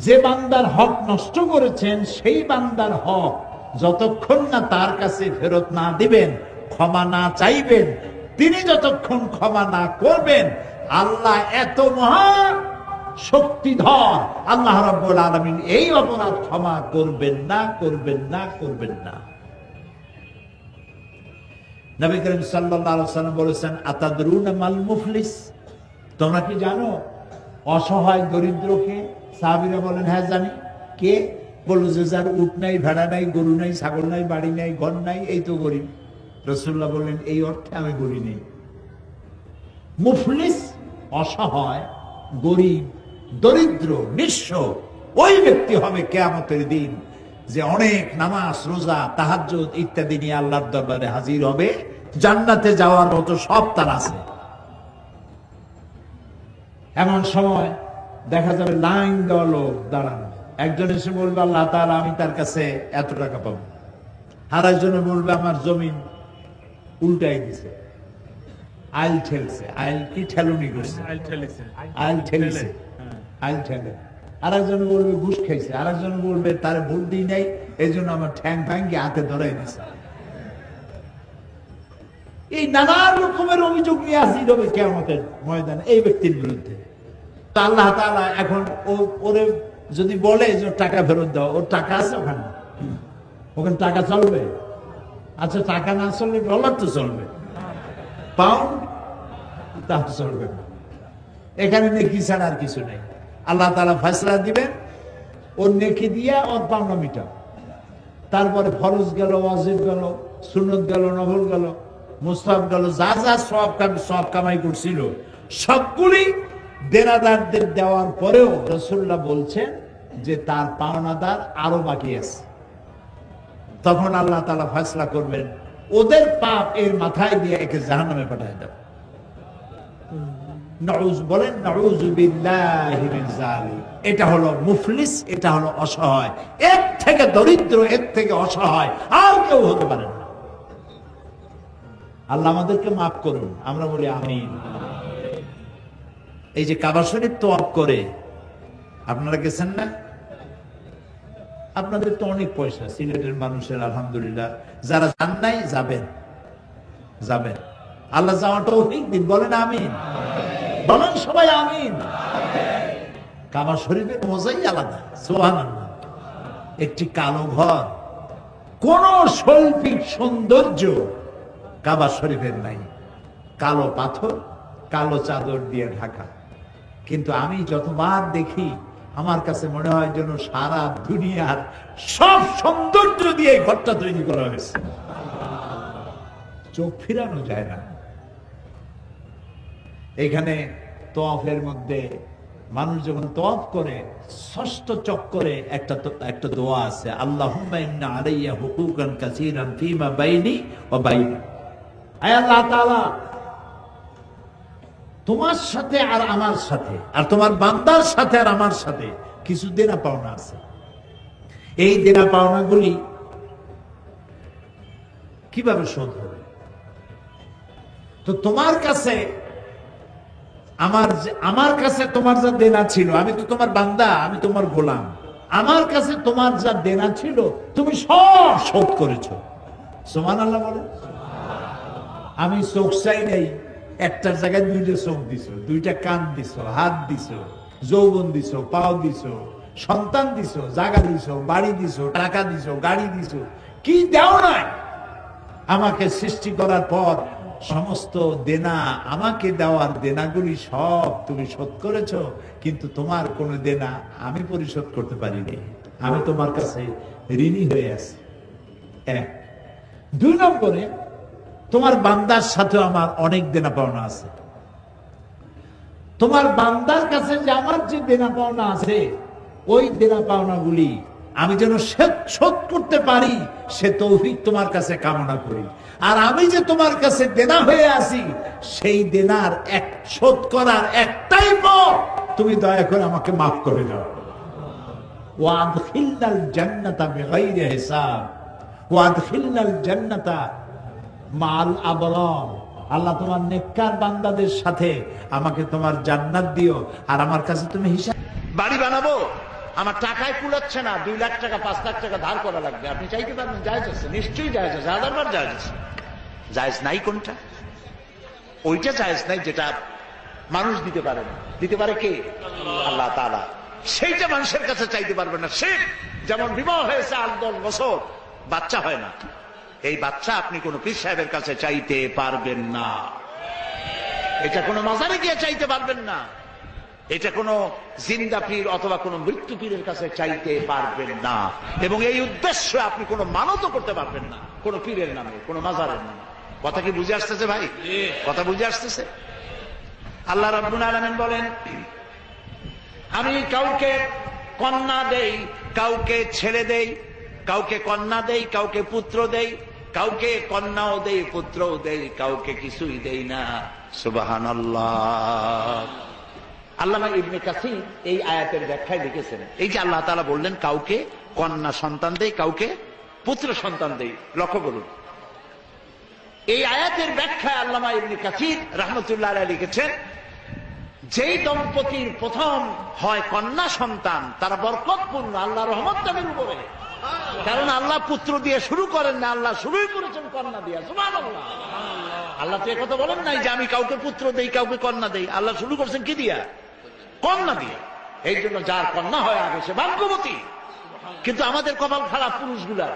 যে বান্দার হক নষ্ট করেছেন সেই বান্দার হক যতক্ষণ না তার কাছে ফেরত না দিবেন, ক্ষমা না চাইবেন, তিনি যতক্ষণ ক্ষমা না করবেন, আল্লাহ এত মহা শক্তিধর, আল্লাহ রাব্বুল আলামিন এই অপরাধ ক্ষমা করবেন না, করবেন না, করবেন না। নবী করিম সাল্লাল্লাহু আলাইহি ওয়াসাল্লাম বলেছেন, আতাদরুনা মাল মুফলিস, তোমরা কি জানো অসহায় দরিদ্রকে? সাহাবীরা বলেন, হ্যাঁ জানি। কে? বলল যে যার উট নাই, ভেড়া নাই, গরু নাই, ছাগল নাই, বাড়ি নাই, ঘর নাই, এই তো গরিব। রাসূলুল্লাহ বললেন, এই অর্থে আমি বলি নেই। মুফলিস অসহায়, গরিব, দরিদ্র, নিঃস্ব ওই ব্যক্তি হবে কিয়ামতের দিন যে অনেক নামাজ, রোজা, তাহাজ্জুদ ইত্যাদি নিয়ে আল্লাহর দরবারে হাজির হবে, জান্নাতে যাওয়ার মতো সব তার আছে। এমন সময় দেখা যাবে লাইন দেওয়া লোক দাঁড়ানো, একজন এসে বলবে আল্লাহ তাআলা আমি তার কাছে এত টাকা পাবো, আর একজনে বলবে আমার জমিন উল্টাই দিছে, আইল ঠেলছে, আইল কি ঠেলুনি করছে, আইল ঠেলিছে, আইল ঠেলে। আর একজন বলবে ঘুষ খাইছে, আর একজন বলবে তার ভোট দিই নাই, এই জন্য আমার ঠ্যাং ভাঙ্গি হাতে ধরাই দিছে। এই নানান রকমের অভিযোগ নিয়ে হাজির হবে কিয়ামতের ময়দানে এই ব্যক্তির বিরুদ্ধে। তো আল্লাহ তাআলা এখন ওরে যদি বলে যে টাকা ফেরত দাও, ওর টাকা আছে ওখানে, ওখানে টাকা চলবে? আচ্ছা টাকা না চললে ডলার তো চলবে, পাউন্ড তা চলবে না। এখানে নেকি ছাড়া আর কিছু নেই। আল্লাহ তাআলা ফয়সালা দিবেন, ওর নেকি দিয়া ওর পাওনা মিটাও। তারপরে ফরজ গেল, ওয়াজিব গেল, সুন্নত গেল, নফল গেল, মুস্তাহাব গেল, যা যা সব কামাই করছিল সবগুলি দেনাদারদের দেওয়ার পরেও রাসূলুল্লাহ বলছেন যে তার পাওনাদার আরো বাকি আছে। তখন আল্লাহ তাআলা ফয়সালা করবেন, ওদের পাপ এর মাথায় দিয়ে একে জাহান্নামে পাঠিয়ে দাও। নাউজ বলেন, নাউযু বিল্লাহি মিন যালিক। এটা হলো মুফলিস, এটা হলো অসহায়। এর থেকে দরিদ্র, এর থেকে অসহায় আর কেউ হতে পারে না। আল্লাহ আমাদেরকে মাফ করুন, আমরা বলি আমিন। এই যে কাবা শরীফ তওয়াফ করে, আপনারা গেছেন না? আপনাদের তো অনেক পয়সা, সিলেটের মানুষের আলহামদুলিল্লাহ। যারা যান নাই যাবেন, যাবেন। আল্লাহ যাওয়াটা অনেক দিন, বলেন আমিন, বলেন সবাই আমিন। কাবা শরীফের মজাই আলাদা, সুবহানাল্লাহ। একটি কালো ঘর, কোন শৈল্পিক সৌন্দর্য কাবা শরীফের নাই। কালো পাথর, কালো চাদর দিয়ে ঢাকা। কিন্তু আমি যতবার দেখি আমার কাছে মনে হয় যেন সারা দুনিয়ার সব সৌন্দর্য দিয়ে ঘরটা তৈরি করা হয়েছে, চোখ ফিরানো যায় না। এখানে তওয়াফের মধ্যে মানুষ যখন তওয়াফ করে, ষষ্ঠ চক্করে একটা দোয়া আছে, আল্লাহুম্মা ইন্না আলাইয়া হুকুকান কাসীরান ফীমা বাইনি ওয়া বাইনা। আয় আল্লাহ তাআলা, তোমার সাথে আর আমার সাথে, আর তোমার বান্দার সাথে আর আমার সাথে কিছু দেনা পাওনা আছে। এই দেনা পাওনাগুলি কিভাবে শোধ হবে? তো তোমার কাছে আমার কাছে তোমার যা দেনা ছিল, আমি তো তোমার বান্দা, আমি তোমার গোলাম, আমার কাছে তোমার যা দেনা ছিল তুমি সব শোধ করেছো। সুবহানাল্লাহ বলে। আমি চোখ চাই নাই, একটার জায়গায় দুইটা চোখ দিছো, দুইটা কান দিছো, হাত দিছো, যৌবন দিছো, পাও দিছো, সন্তান দিছো, জায়গা দিছো, বাড়ি দিছো, টাকা দিছো, গাড়ি দিছো, কি দেও নাই? আমাকে সৃষ্টি করার পর সমস্ত দেনা, আমাকে দেওয়ার দেনাগুলি সব তুমি শোধ করেছো, কিন্তু তোমার কোন দেনা আমি পরিশোধ করতে পারিনি। আমি তোমার কাছে ঋণী হয়ে আছি। এক। দুই নম্বরে, তোমার বান্দার সাথে আমার অনেক দেনা পাওনা আছে। তোমার বান্দার কাছে যে আমার যে দেনা পাওনা আছে, ওই দেনা পাওনাগুলি আমি যেন শোধ করতে পারি, সে তৌফিক তোমার কাছে কামনা করি। আর আমি যে তোমার কাছে দেনা হয়ে আছি, সেই দেনার শোধ করার একটাই পথ, তুমি দয়া করে আমাকে মাফ করে দাও। ওয়াদখিলনাল জান্নাতা বিগাইরি হিসাব ওয়াদখিলনাল জান্নাতা মাল আবরার। আল্লাহ তোমার নেককার বান্দাদের সাথে আমাকে তোমার জান্নাত দিও, আর আমার কাছে তুমি হিসাব। বাড়ি বানাবো, আমার টাকায় কুলাচ্ছে না, 2 লাখ টাকা 5 লাখ টাকা ধার করা লাগবে। আপনি চাইতে পারবেন, জায়েজ আছে, নিশ্চয়ই জায়েজ আছে, 1000 বার জায়েজ আছে। জায়েজ নাই কোনটা? ওইটা জায়েজ নাই যেটা মানুষ দিতে পারে না। দিতে পারে কে? আল্লাহ তাআলা। সেইটা মানুষের কাছে চাইতে পারবেন না। সে যেমন বিবাহ হয়েছে 8-10 বছর, বাচ্চা হয় না, এই বাচ্চা আপনি কোন পীর সাহেবের কাছে চাইতে পারবেন না। এটা কোনো মাজারে গিয়ে চাইতে পারবেন না। এটা কোনো জিন্দা পীর অথবা কোনো মৃত্যু পীরের কাছে চাইতে পারবেন না। এবং এই উদ্দেশ্যে আপনি কোনো মানতও করতে পারবেন না, কোনো পীরের নামে, কোনো মাজারের নামে। কথা কি বুঝে আসতেছে ভাই? কথা বুঝে আসতেছে? আল্লাহ রাব্বুল আলামিন বলেন, আমি কাউকে কন্যা দেই, কাউকে ছেলে দেই, কাউকে কন্যা দেই, কাউকে পুত্র দেই, কাউকে কন্যাও দেই, পুত্রও দেই, কাউকে কিছুই দেই না। সুবহানাল্লাহ। আল্লামা ইবনে কাসির এই আয়াতের ব্যাখ্যায় লিখেছেন, এই যে আল্লাহ তাআলা বললেন কাউকে কন্যা সন্তান দেই, কাউকে পুত্র সন্তান দেই, লক্ষ্য করুন এই আয়াতের ব্যাখ্যায় আল্লামা ইবনে কাসির রাহমাতুল্লাহ আলাইহি লিখেছেন, যেই দম্পতির প্রথম হয় কন্যা সন্তান, তারা বরকতপূর্ণ, আল্লাহ রহমত তাদের উপরে। কারণ আল্লাহ পুত্র দিয়ে শুরু করেন না, আল্লাহ শুরুই করেছেন কন্যা দিয়া। সুবহানাল্লাহ। আল্লাহ তো একথা বলেন নাই যে আমি কাউকে পুত্র দেই, কাউকে কন্যা দেই। আল্লাহ শুরু করছেন কি দিয়া? কন্যা দিয়ে। এই জন্য যার কন্যা হয় আগে সে ভাগ্যবতী। কিন্তু আমাদের কপাল খারাপ পুরুষগুলা,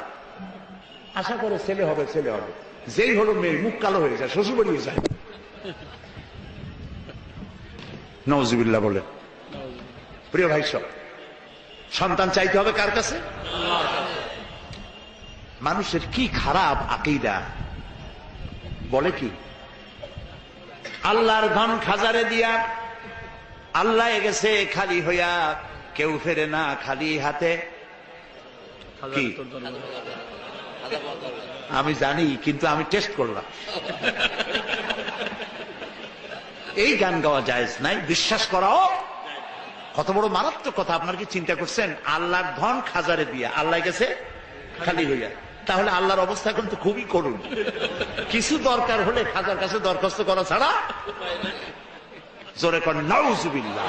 আশা করে ছেলে হবে, ছেলে হবে, যেই হলো মেয়ে মুখ কালো হয়ে যায়, শ্বশুর বাড়িয়ে যায়। নাউজুবিল্লাহ বলে। প্রিয় ভাই সব, সন্তান চাইতে হবে কার কাছে? মানুষের কি খারাপ আকীদা, বলে কি আল্লাহর ধন খাজারে দিয়া আল্লাহ গেছে খালি হইয়া, কেউ ফেরে না খালি হাতে। কি আমি জানি, কিন্তু আমি টেস্ট করলাম। এই গান গাওয়া জায়েজ নাই, বিশ্বাস করাও কত বড় মারাত্মক কথা। আপনার কি চিন্তা করছেন? আল্লাহর ধন খাজারে দিয়া আল্লাহ গেছে খালি হইয়া, তাহলে আল্লাহর অবস্থা এখন তো খুবই করুণ। কিছু দরকার হলে খাজার কাছে দরখাস্ত করা ছাড়া। জোরে কর নাউজুবিল্লাহ,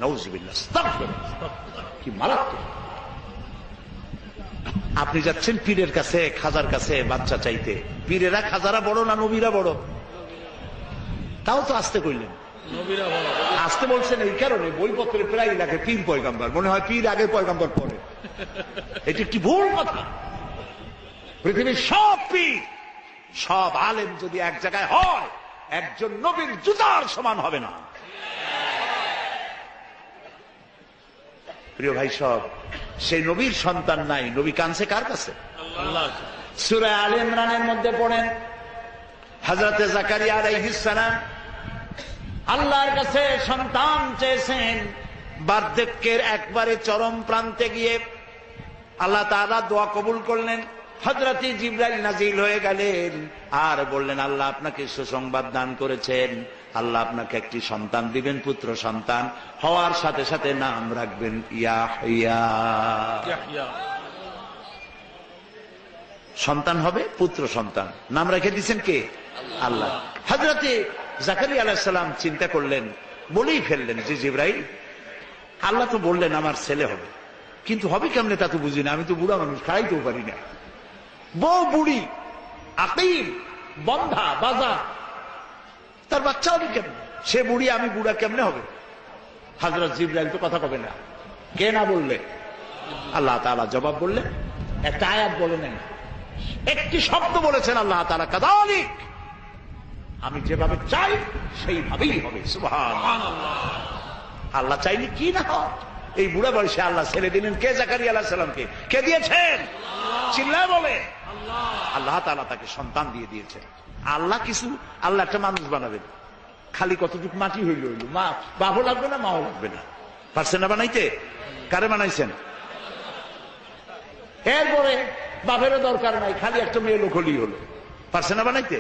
নাউজুবিল্লাহ, আস্তাগফিরুল্লাহ। কি মারাত্মক! আপনি যাচ্ছেন পীরের কাছে, খাজার কাছে বাচ্চা চাইতে। পীরেরা খাজারা বড় না নবীরা বড়? তাও তো আসতে কইলেন। আসতে বলছেন এই কারণে, বইপত্রে প্রায় লাগে পীর পয়গাম্বর, মনে হয় পীর আগে পয়গাম্বর পরে। এটা কি ভুল কথা। পৃথিবীর সব পীর, সব আলেম যদি এক জায়গায় হয়, একজন নবীর জুতার সমান হবে না। প্রিয় ভাই সব, সেই নবীর সন্তান নাই, নবী কানছে কার কাছে? সূরা আলে ইমরানের মধ্যে পড়েন, হযরতে জাকারিয়া আলাইহিস সালাম আল্লাহর কাছে সন্তান চেয়েছেন। বার্ধক্যের একবারে চরম প্রান্তে গিয়ে আল্লাহ তাআলা দোয়া কবুল করলেন। হযরতে জিবরাইল নাজিল হয়ে গেলেন আর বললেন, আল্লাহ আপনাকে সুসংবাদ দান করেছেন, আল্লাহ আপনাকে একটি সন্তান দিবেন, পুত্র সন্তান। হওয়ার সাথে সাথে নাম রাখবেন ইয়াহইয়া। সন্তান হবে, পুত্র সন্তান, নাম রেখে দিয়েছেন কে? আল্লাহ। হযরতে জাকারিয়া আলাইহিস সালাম চিন্তা করলেন, বলেই ফেললেন যে জিবরাইল, আল্লাহ তো বললেন আমার ছেলে হবে, কিন্তু হবে কেমনে তা তো বুঝি না, আমি তো বুড়া মানুষ, খাইতেও পারি না। বউ বুড়ি, আকিম, বন্ধা, বাজা, তার বাচ্চা হবে কেমনে? সে বুড়ি, আমি বুড়া, কেমনে হবে? হযরত জিবরাইল তো কথা কবে না, কে না বললে? আল্লাহ তাআলা জবাব বললেন। একটা আয়াত বলে নেন, একটি শব্দ বলেছেন আল্লাহ তাআলা, কাযালিক, আমি যেভাবে চাই সেইভাবেই হবে। সুবহানাল্লাহ। আল্লাহ চাইলে কি না হয়। এই বুড়া বয়সে আল্লাহ ছেলে দিলেন কে? জাকারিয়া আলাইহিস সালামকে। কে দিয়েছেন? চিল্লায় বলে আল্লাহ তাআলা তাকে সন্তান দিয়ে দিয়েছেন। আল্লাহ একটা মানুষ বানাবেন, খালি কতটুকু মাটি হইল হইল, মা বাপও লাগবে না, মাও লাগবে না। পারছেন না বানাইতে? কারে বানাইছেন? এরপরে বাপেরও দরকার নাই, খালি একটা মেয়ে লোক হলি হলো। পারছেন না বানাইতে?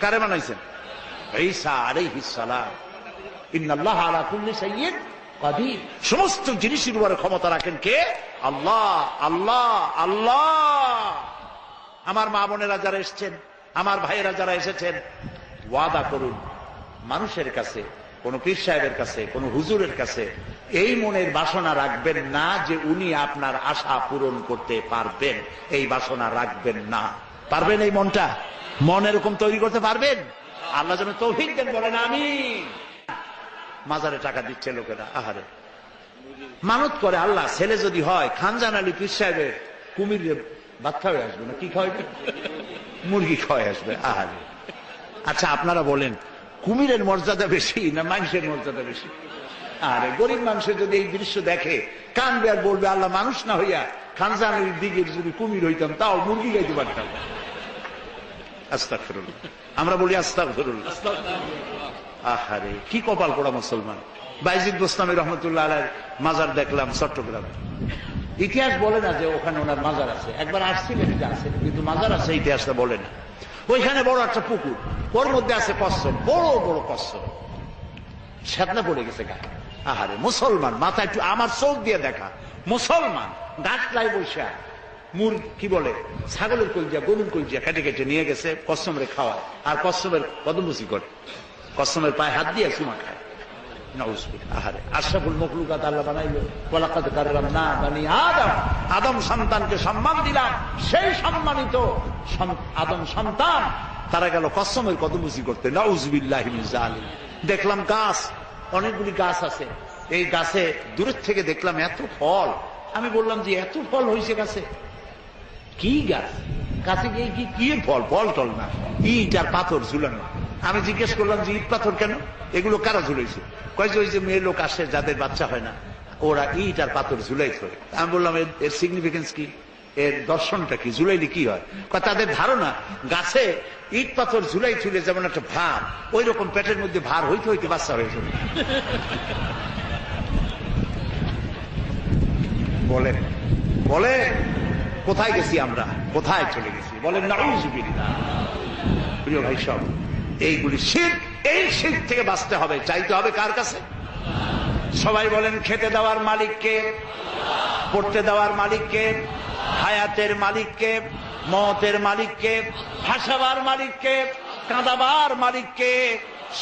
কারে বানাইছেন? ঈসা আলাইহিস সালাম। ইন্নাল্লাহ আলা কুল্লি শাইইন কাদির। সমস্ত জিনিসের উপরে ক্ষমতা রাখেন কে? আল্লাহ। আল্লাহ আল্লাহ। আমার মা বোনেরা যারা এসেছেন, আমার ভাইয়েরা যারা এসেছেন, ওয়াদা করুন মানুষের কাছে, কোন পীর সাহেবের কাছে, কোন হুজুরের কাছে এই মনের বাসনা রাখবেন না যে উনি আপনার আশা পূরণ করতে পারবেন। এই বাসনা রাখবেন না। পারবেন? এই মনটা, মন এরকম তৈরি করতে পারবেন? আল্লাহ যেন তৌফিক দেন, বলেন আমিন। মাজারে টাকা দিচ্ছে লোকেরা, আহারে মানত করে, আল্লাহ ছেলে যদি হয় খানজান আলী পীর সাহেবের কুমির ভাত খাওয়াই আসবে না, কি খাওয়াইবে? মুরগি খাওয়াই আসবে, আহারে। আচ্ছা আপনারা বলেন, কুমিরের মর্যাদা বেশি না মানুষের মর্যাদা বেশি? আরে গরিব মানুষের যদি এই দৃশ্য দেখে কানবে আর বলবে, আল্লাহ মানুষ না হইয়া খানজান আলীর দিকে যদি কুমির হইতাম তাও মুরগি খাইতে পারতাম। আস্তাগফিরুল্লাহ। আমরা বলি আস্তাগফিরুল্লাহ। আহারে কি কপাল পোড়া মুসলমান। বাইজিদ বোস্তামি রহমতুল্লাহ আলাইহির মাজার দেখলাম চট্টগ্রামে। ইতিহাস বলে না যে ওখানে ওনার মাজার আছে, একবার আসছিলেন যে আছে, কিন্তু মাজার আছে ইতিহাসটা বলে না। ওইখানে বড় একটা পুকুর, ওর মধ্যে আছে কচ্ছপ, বড় বড় কচ্ছপ, শ্যাতনা পড়ে গেছে গায়ে। আহারে মুসলমান, মাথা একটু আমার চোখ দিয়ে দেখা, মুসলমান গাছলাই বসে কি বলে ছাগলের কলজিয়া, গরুর কলজিয়া কেটে কেটে নিয়ে গেছে, কচ্ছপের খাওয়ায়, আর কচ্ছপের কদমবুসি করে, কচ্ছপের পায়ে হাত দিয়ে চুমা খায়। আহারে আশরাফুল মখলুকাত আল্লাহ বানাইলো, ওয়ালাকাদ কাররামনা বানি আদম। আদম সন্তানকে সম্মান দিলাম, সেই সম্মানিত আদম সন্তান তারা গেল কসমের কদমবুসি করতে। নাউযুবিল্লাহি মিন যালিক। দেখলাম গাছ, অনেকগুলি গাছ আছে, এই গাছে দূরের থেকে দেখলাম এত ফল। আমি বললাম যে এত ফল হয়েছে গাছে, কি গাছ? গাছে গিয়ে কি ফল? ফল টল না, ইট আর পাথর ঝুলানো। আমি জিজ্ঞেস করলাম যে ইট পাথর কেন, এগুলো কারা ঝুলাইছে? কয় যে ওই যে মেয়ে লোক আসে যাদের বাচ্চা হয় না, ওরা ইট আর পাথর ঝুলাই ধরে। আমি বললাম এর সিগনিফিকেন্স কি, এর দর্শনটা কি, ঝুলাইলে কি হয়? তাদের ধারণা গাছে ইট পাথর ঝুলাই ঝুলে যেমন একটা ভার, ওই রকম পেটের মধ্যে ভার হইতে হইতে বাচ্চা হয়ে যাবে। বলেন বলেন কোথায় গেছি আমরা, কোথায় চলে গেছি? বলেন নাউযুবিল্লাহ। প্রিয় ভাই সব, এইগুলি শিরক, এই শিরক থেকে বাঁচতে হবে। চাইতে হবে কার কাছে? সবাই বলেন, খেতে দেওয়ার মালিককে, পড়তে দেওয়ার মালিককে, হায়াতের মালিককে, মওতের মালিককে, হাসাবার মালিককে, কাঁদাবার মালিককে,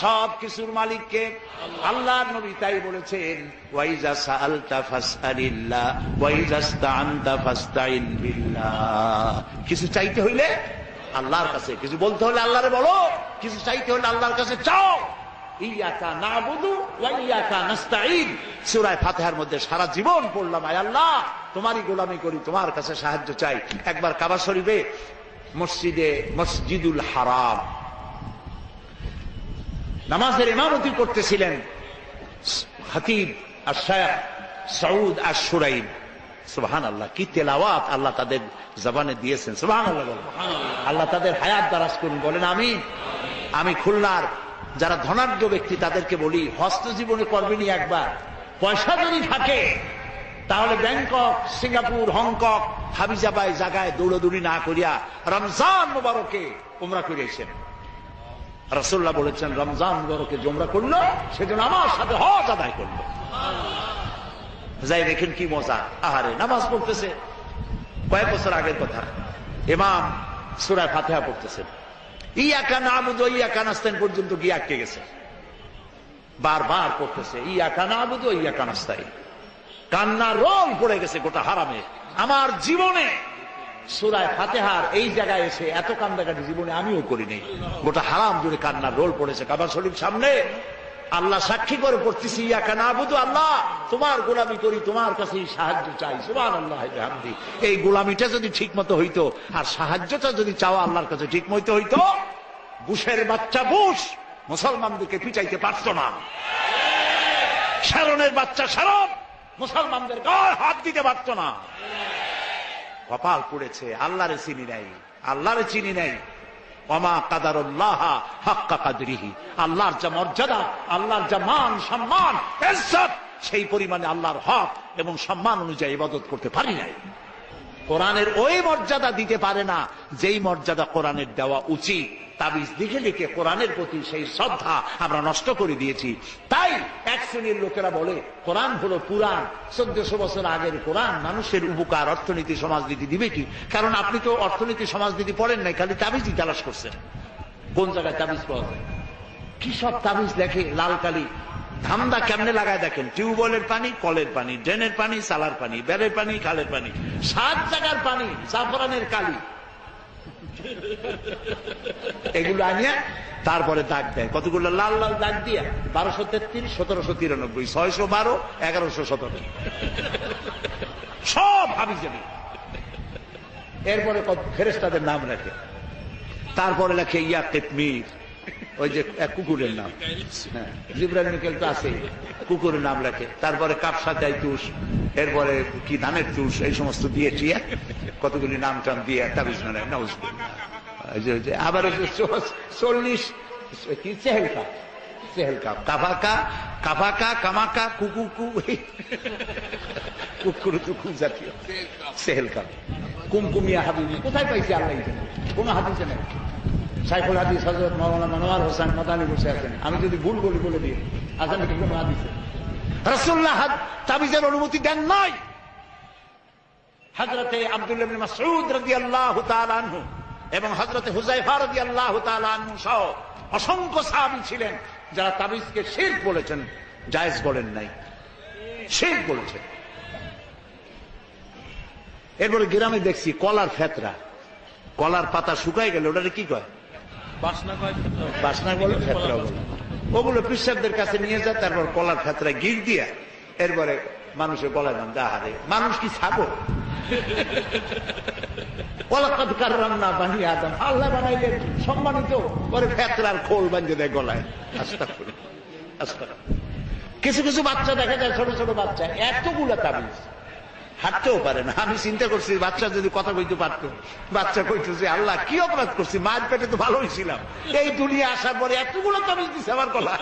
সব কিছুর মালিককে। আল্লাহর নবী তাই বলেছেন, ওয়াইজা সাআলতা ফাসআলিল্লাহ ওয়াইজা ইসতাআনতা ফাসতাইন বিল্লাহ। কিছু চাইতে হইলে আল্লাহর কাছে, কিছু বলতে হলে আল্লাহরে বলো, কিছু চাইতে হলে আল্লাহর কাছে চাও। ইয়াকা নাবুদু ওয়া ইয়াকা নাস্তাঈন। সূরা ফাতিহার মধ্যে সারা জীবন পড়লাম, আয় আল্লাহ তোমারই গোলামি করি, তোমার কাছে সাহায্য চাই। একবার কাবা শরীফে মসজিদুল হারাম নামাজের ইমামতি করতেছিলেন খতিব আশ-শাইখ সৌদ আশ-শুরাইব। সুবহানাল্লাহ, কি তেলাওয়াত আল্লাহ তাদের জবানে দিয়েছেন। সুবহানাল্লাহ, আল্লাহ তাদের হায়াত দারাজ করুন, বলেন আমিন। আমি খুলনার যারা ধনাঢ্য ব্যক্তি তাদেরকে বলি, হস্ত জীবনে করবেনি একবার, পয়সা যদি থাকে তাহলে ব্যাংকক, সিঙ্গাপুর, হংকং, হাবিজাবাই জায়গায় দৌড়াদৌড়ি না করিয়া রমজান মুবারকে উমরা করিয়েছেন। রাসূলুল্লাহ বলেছেন, রমজান মুবারকে যে উমরা করলো সেজন্য আমার সাথে হজ আদায় করলো। যাই দেখেন কি মজা। আহারে নামাজ পড়তেছে, কয়েক বছর আগের কথা, ইমাম সূরা ফাতিহা পড়তেছেন, ইয়াকা নাবুদু ওয়া ইয়াকা নাস্তাইন পর্যন্ত গিয়ে আটকে গেছে। বারবার পড়তেছে ইয়াকা নাবুদু ওয়া ইয়াকা নাস্তাইন। কান্নার রোল পড়ে গেছে গোটা হারামে। আমার জীবনে সূরা ফাতিহার এই জায়গায় এসে এত কান্দাকাটি জীবনে আমিও করিনি। গোটা হারাম জুড়ে কান্নার রোল পড়েছে। কাবা শরীফ সামনে, আল্লাহ সাক্ষী করে পড়তেছি, ইয়াকা নাবুদু, আল্লাহ তোমার গোলামি করি, তোমার কাছেই সাহায্য চাই। সুবহানাল্লাহ বিহামদি। এই গোলামিটা যদি ঠিক মতো হইতো, আর সাহায্যটা যদি চাওয়া আল্লাহর কাছে ঠিক মতো হইতো, বুশের বাচ্চা বুশ মুসলমানদেরকে পিটাইতে পারত না। শারনের বাচ্চা শারন মুসলমানদের গায়ে হাত দিতে পারত না। কপাল পড়েছে, আল্লাহরে চিনি নাই, আল্লাহরে চিনি নাই। ওমা কাদারুল্লাহ হাক্কা কাদরিহি, আল্লাহর যা মর্যাদা, আল্লাহর যা মান সম্মান ইজ্জত, সেই পরিমাণে আল্লাহর হক এবং সম্মান অনুযায়ী ইবাদত করতে পারি নাই। কোরআনের ওই মর্যাদা দিতে পারে না যেই মর্যাদা কোরআনের দেওয়া উচিত। তাবিজ লিখে লিখে কোরআনের প্রতি সেই শ্রদ্ধা আমরা নষ্ট করে দিয়েছি। তাই এক শ্রেণীর লোকেরা বলে কোরআন হলো পুরাণ, 1400 বছর আগের কোরআন মানুষের উপকার, অর্থনীতি, সমাজনীতি দিবে কি? কারণ আপনি তো অর্থনীতি, সমাজনীতি পড়েন নাই, খালি তাবিজই তালাশ করছেন। কোন জায়গায় তাবিজ পাওয়া যায়? কি সব তাবিজ লেখে, লাল কালি। ধান্দা কেমনে লাগায় দেখেন, টিউবওয়েলের পানি, কলের পানি, ড্রেনের পানি, সালার পানি, বেড়ের পানি, খালের পানি, 7 জায়গার পানি, জাফরানের কালি, এগুলো আনিয়া তারপরে দাগ দেয়। কতগুলো লাল লাল দাগ দিয়া 1233, 1793, 612, 1117 সব ভাবি যাবি। এরপরে ফেরেশতাদের নাম লেখে, তারপরে লেখে ইয়া কিতমির, ওই যে এক কুকুরের নাম, হ্যাঁ জিবরাইল মিকাইল তো আছে, কুকুরের নাম লেখে। তারপরে কাপসা জাইতুস, এরপরে কি ধানের তুষ, এই সমস্ত দিয়ে টিয়া কতগুলি নাম টাম দিয়ে তাবিজ বানায়। আবার 40 কি চেহেলকা, চেহেলকা, কাফাকা, কাফাকা, কামাকা, কুকুকু, কুকুর টুকু জাতীয় চেহেলকা, কুমকুমিয়া হাবিবি। কোথায় পাইছি আল্লাহ? কোন হাদিসে নেই। সাইফুল হাদিস হযরত মাওলানা মনোয়ার হোসেন মাদানী বসে আছেন, আমি যদি ভুল বলি বলে দিই, আজান কি কোন হাদিসে রাসূলুল্লাহ তাবিজের অনুমতি দেন নাই। হযরতে আব্দুল্লাহ ইবনে মাসউদ রাদিয়াল্লাহু তাআলা আনহু এবং হযরতে হুযায়ফা রাদিয়াল্লাহু তাআলা আনহু সহ অসংখ্য সাহাবী ছিলেন যারা তাবিজকে শিরক বলেছেন, জায়েজ বলেন নাই, শিরক বলেছেন। এরপরে গ্রামে দেখছি কলার ফেতরা, কলার পাতা শুকায় গেলে ওটারে কি কয়? বাসনা বলে, ফেতরা বলে। ওগুলো পিসাবদের কাছে নিয়ে যায়, তারপর কলার ফেতরা গির দিয়া এরপরে মানুষের গলায় বান্ধা। হারে মানুষ কি ছাগল? ওয়ালাকাদ কাররামনা বানি আদম, আল্লাহ বানাইলেন সম্মানিত, পরে ফেতরার খোল বাঁধে দেয় গলায়। আস্তাগফিরুল্লাহ, আস্তাগফিরুল্লাহ। কিছু কিছু বাচ্চা দেখা যায়, ছোট ছোট বাচ্চা এতগুলো তাবিজ, হাঁটতেও পারে না। আমি চিন্তা করছি বাচ্চা যদি কথা কইতে পারতো, বাচ্চা কইতেছে আল্লাহ কি অপরাধ করছি, মায়ের পেটে তো ভালোই ছিলাম, এই দুনিয়া আসার পরে এতগুলো তাবিজ দিচ্ছে আমার গলা।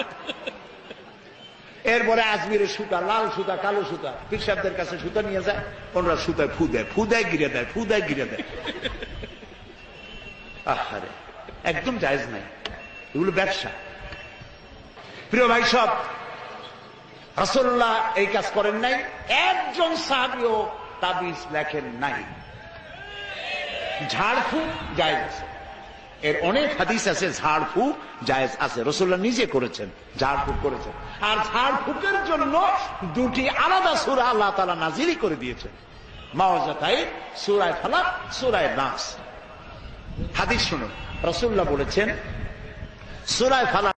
এরপরে আজমিরের সুতা, লাল সুতা, কালো সুতা, পীর সাহেবদের কাছে সুতা নিয়ে যায়, ওনারা সুতায় ফু দেয়, ফু দেয় গিরে দেয়, ফু দেয় গিরে দেয়। আহারে, একদম জায়েজ নাই, এগুলো ব্যবসা। প্রিয় ভাই সব, রাসূলুল্লাহ এই কাজ করেন নাই, একজন সাহাবীও তাবিজ লেখেন নাই। ঝাড়ফুঁক জায়েজ আছে, এর অনেক হাদিস আছে, ঝাড়ফুঁক জায়েজ আছে, রাসূলুল্লাহ নিজে করেছেন, ঝাড়ফুঁক করেছেন। আর ঝাড়ফুঁকের জন্য 2টি আলাদা সূরা আল্লাহ তাআলা নাযিল করে দিয়েছেন, মাওয়াজাতাইন, সূরা ফালাক, সূরা নাস। হাদিস শুনুন, রাসূলুল্লাহ বলেছেন সূরা ফালাক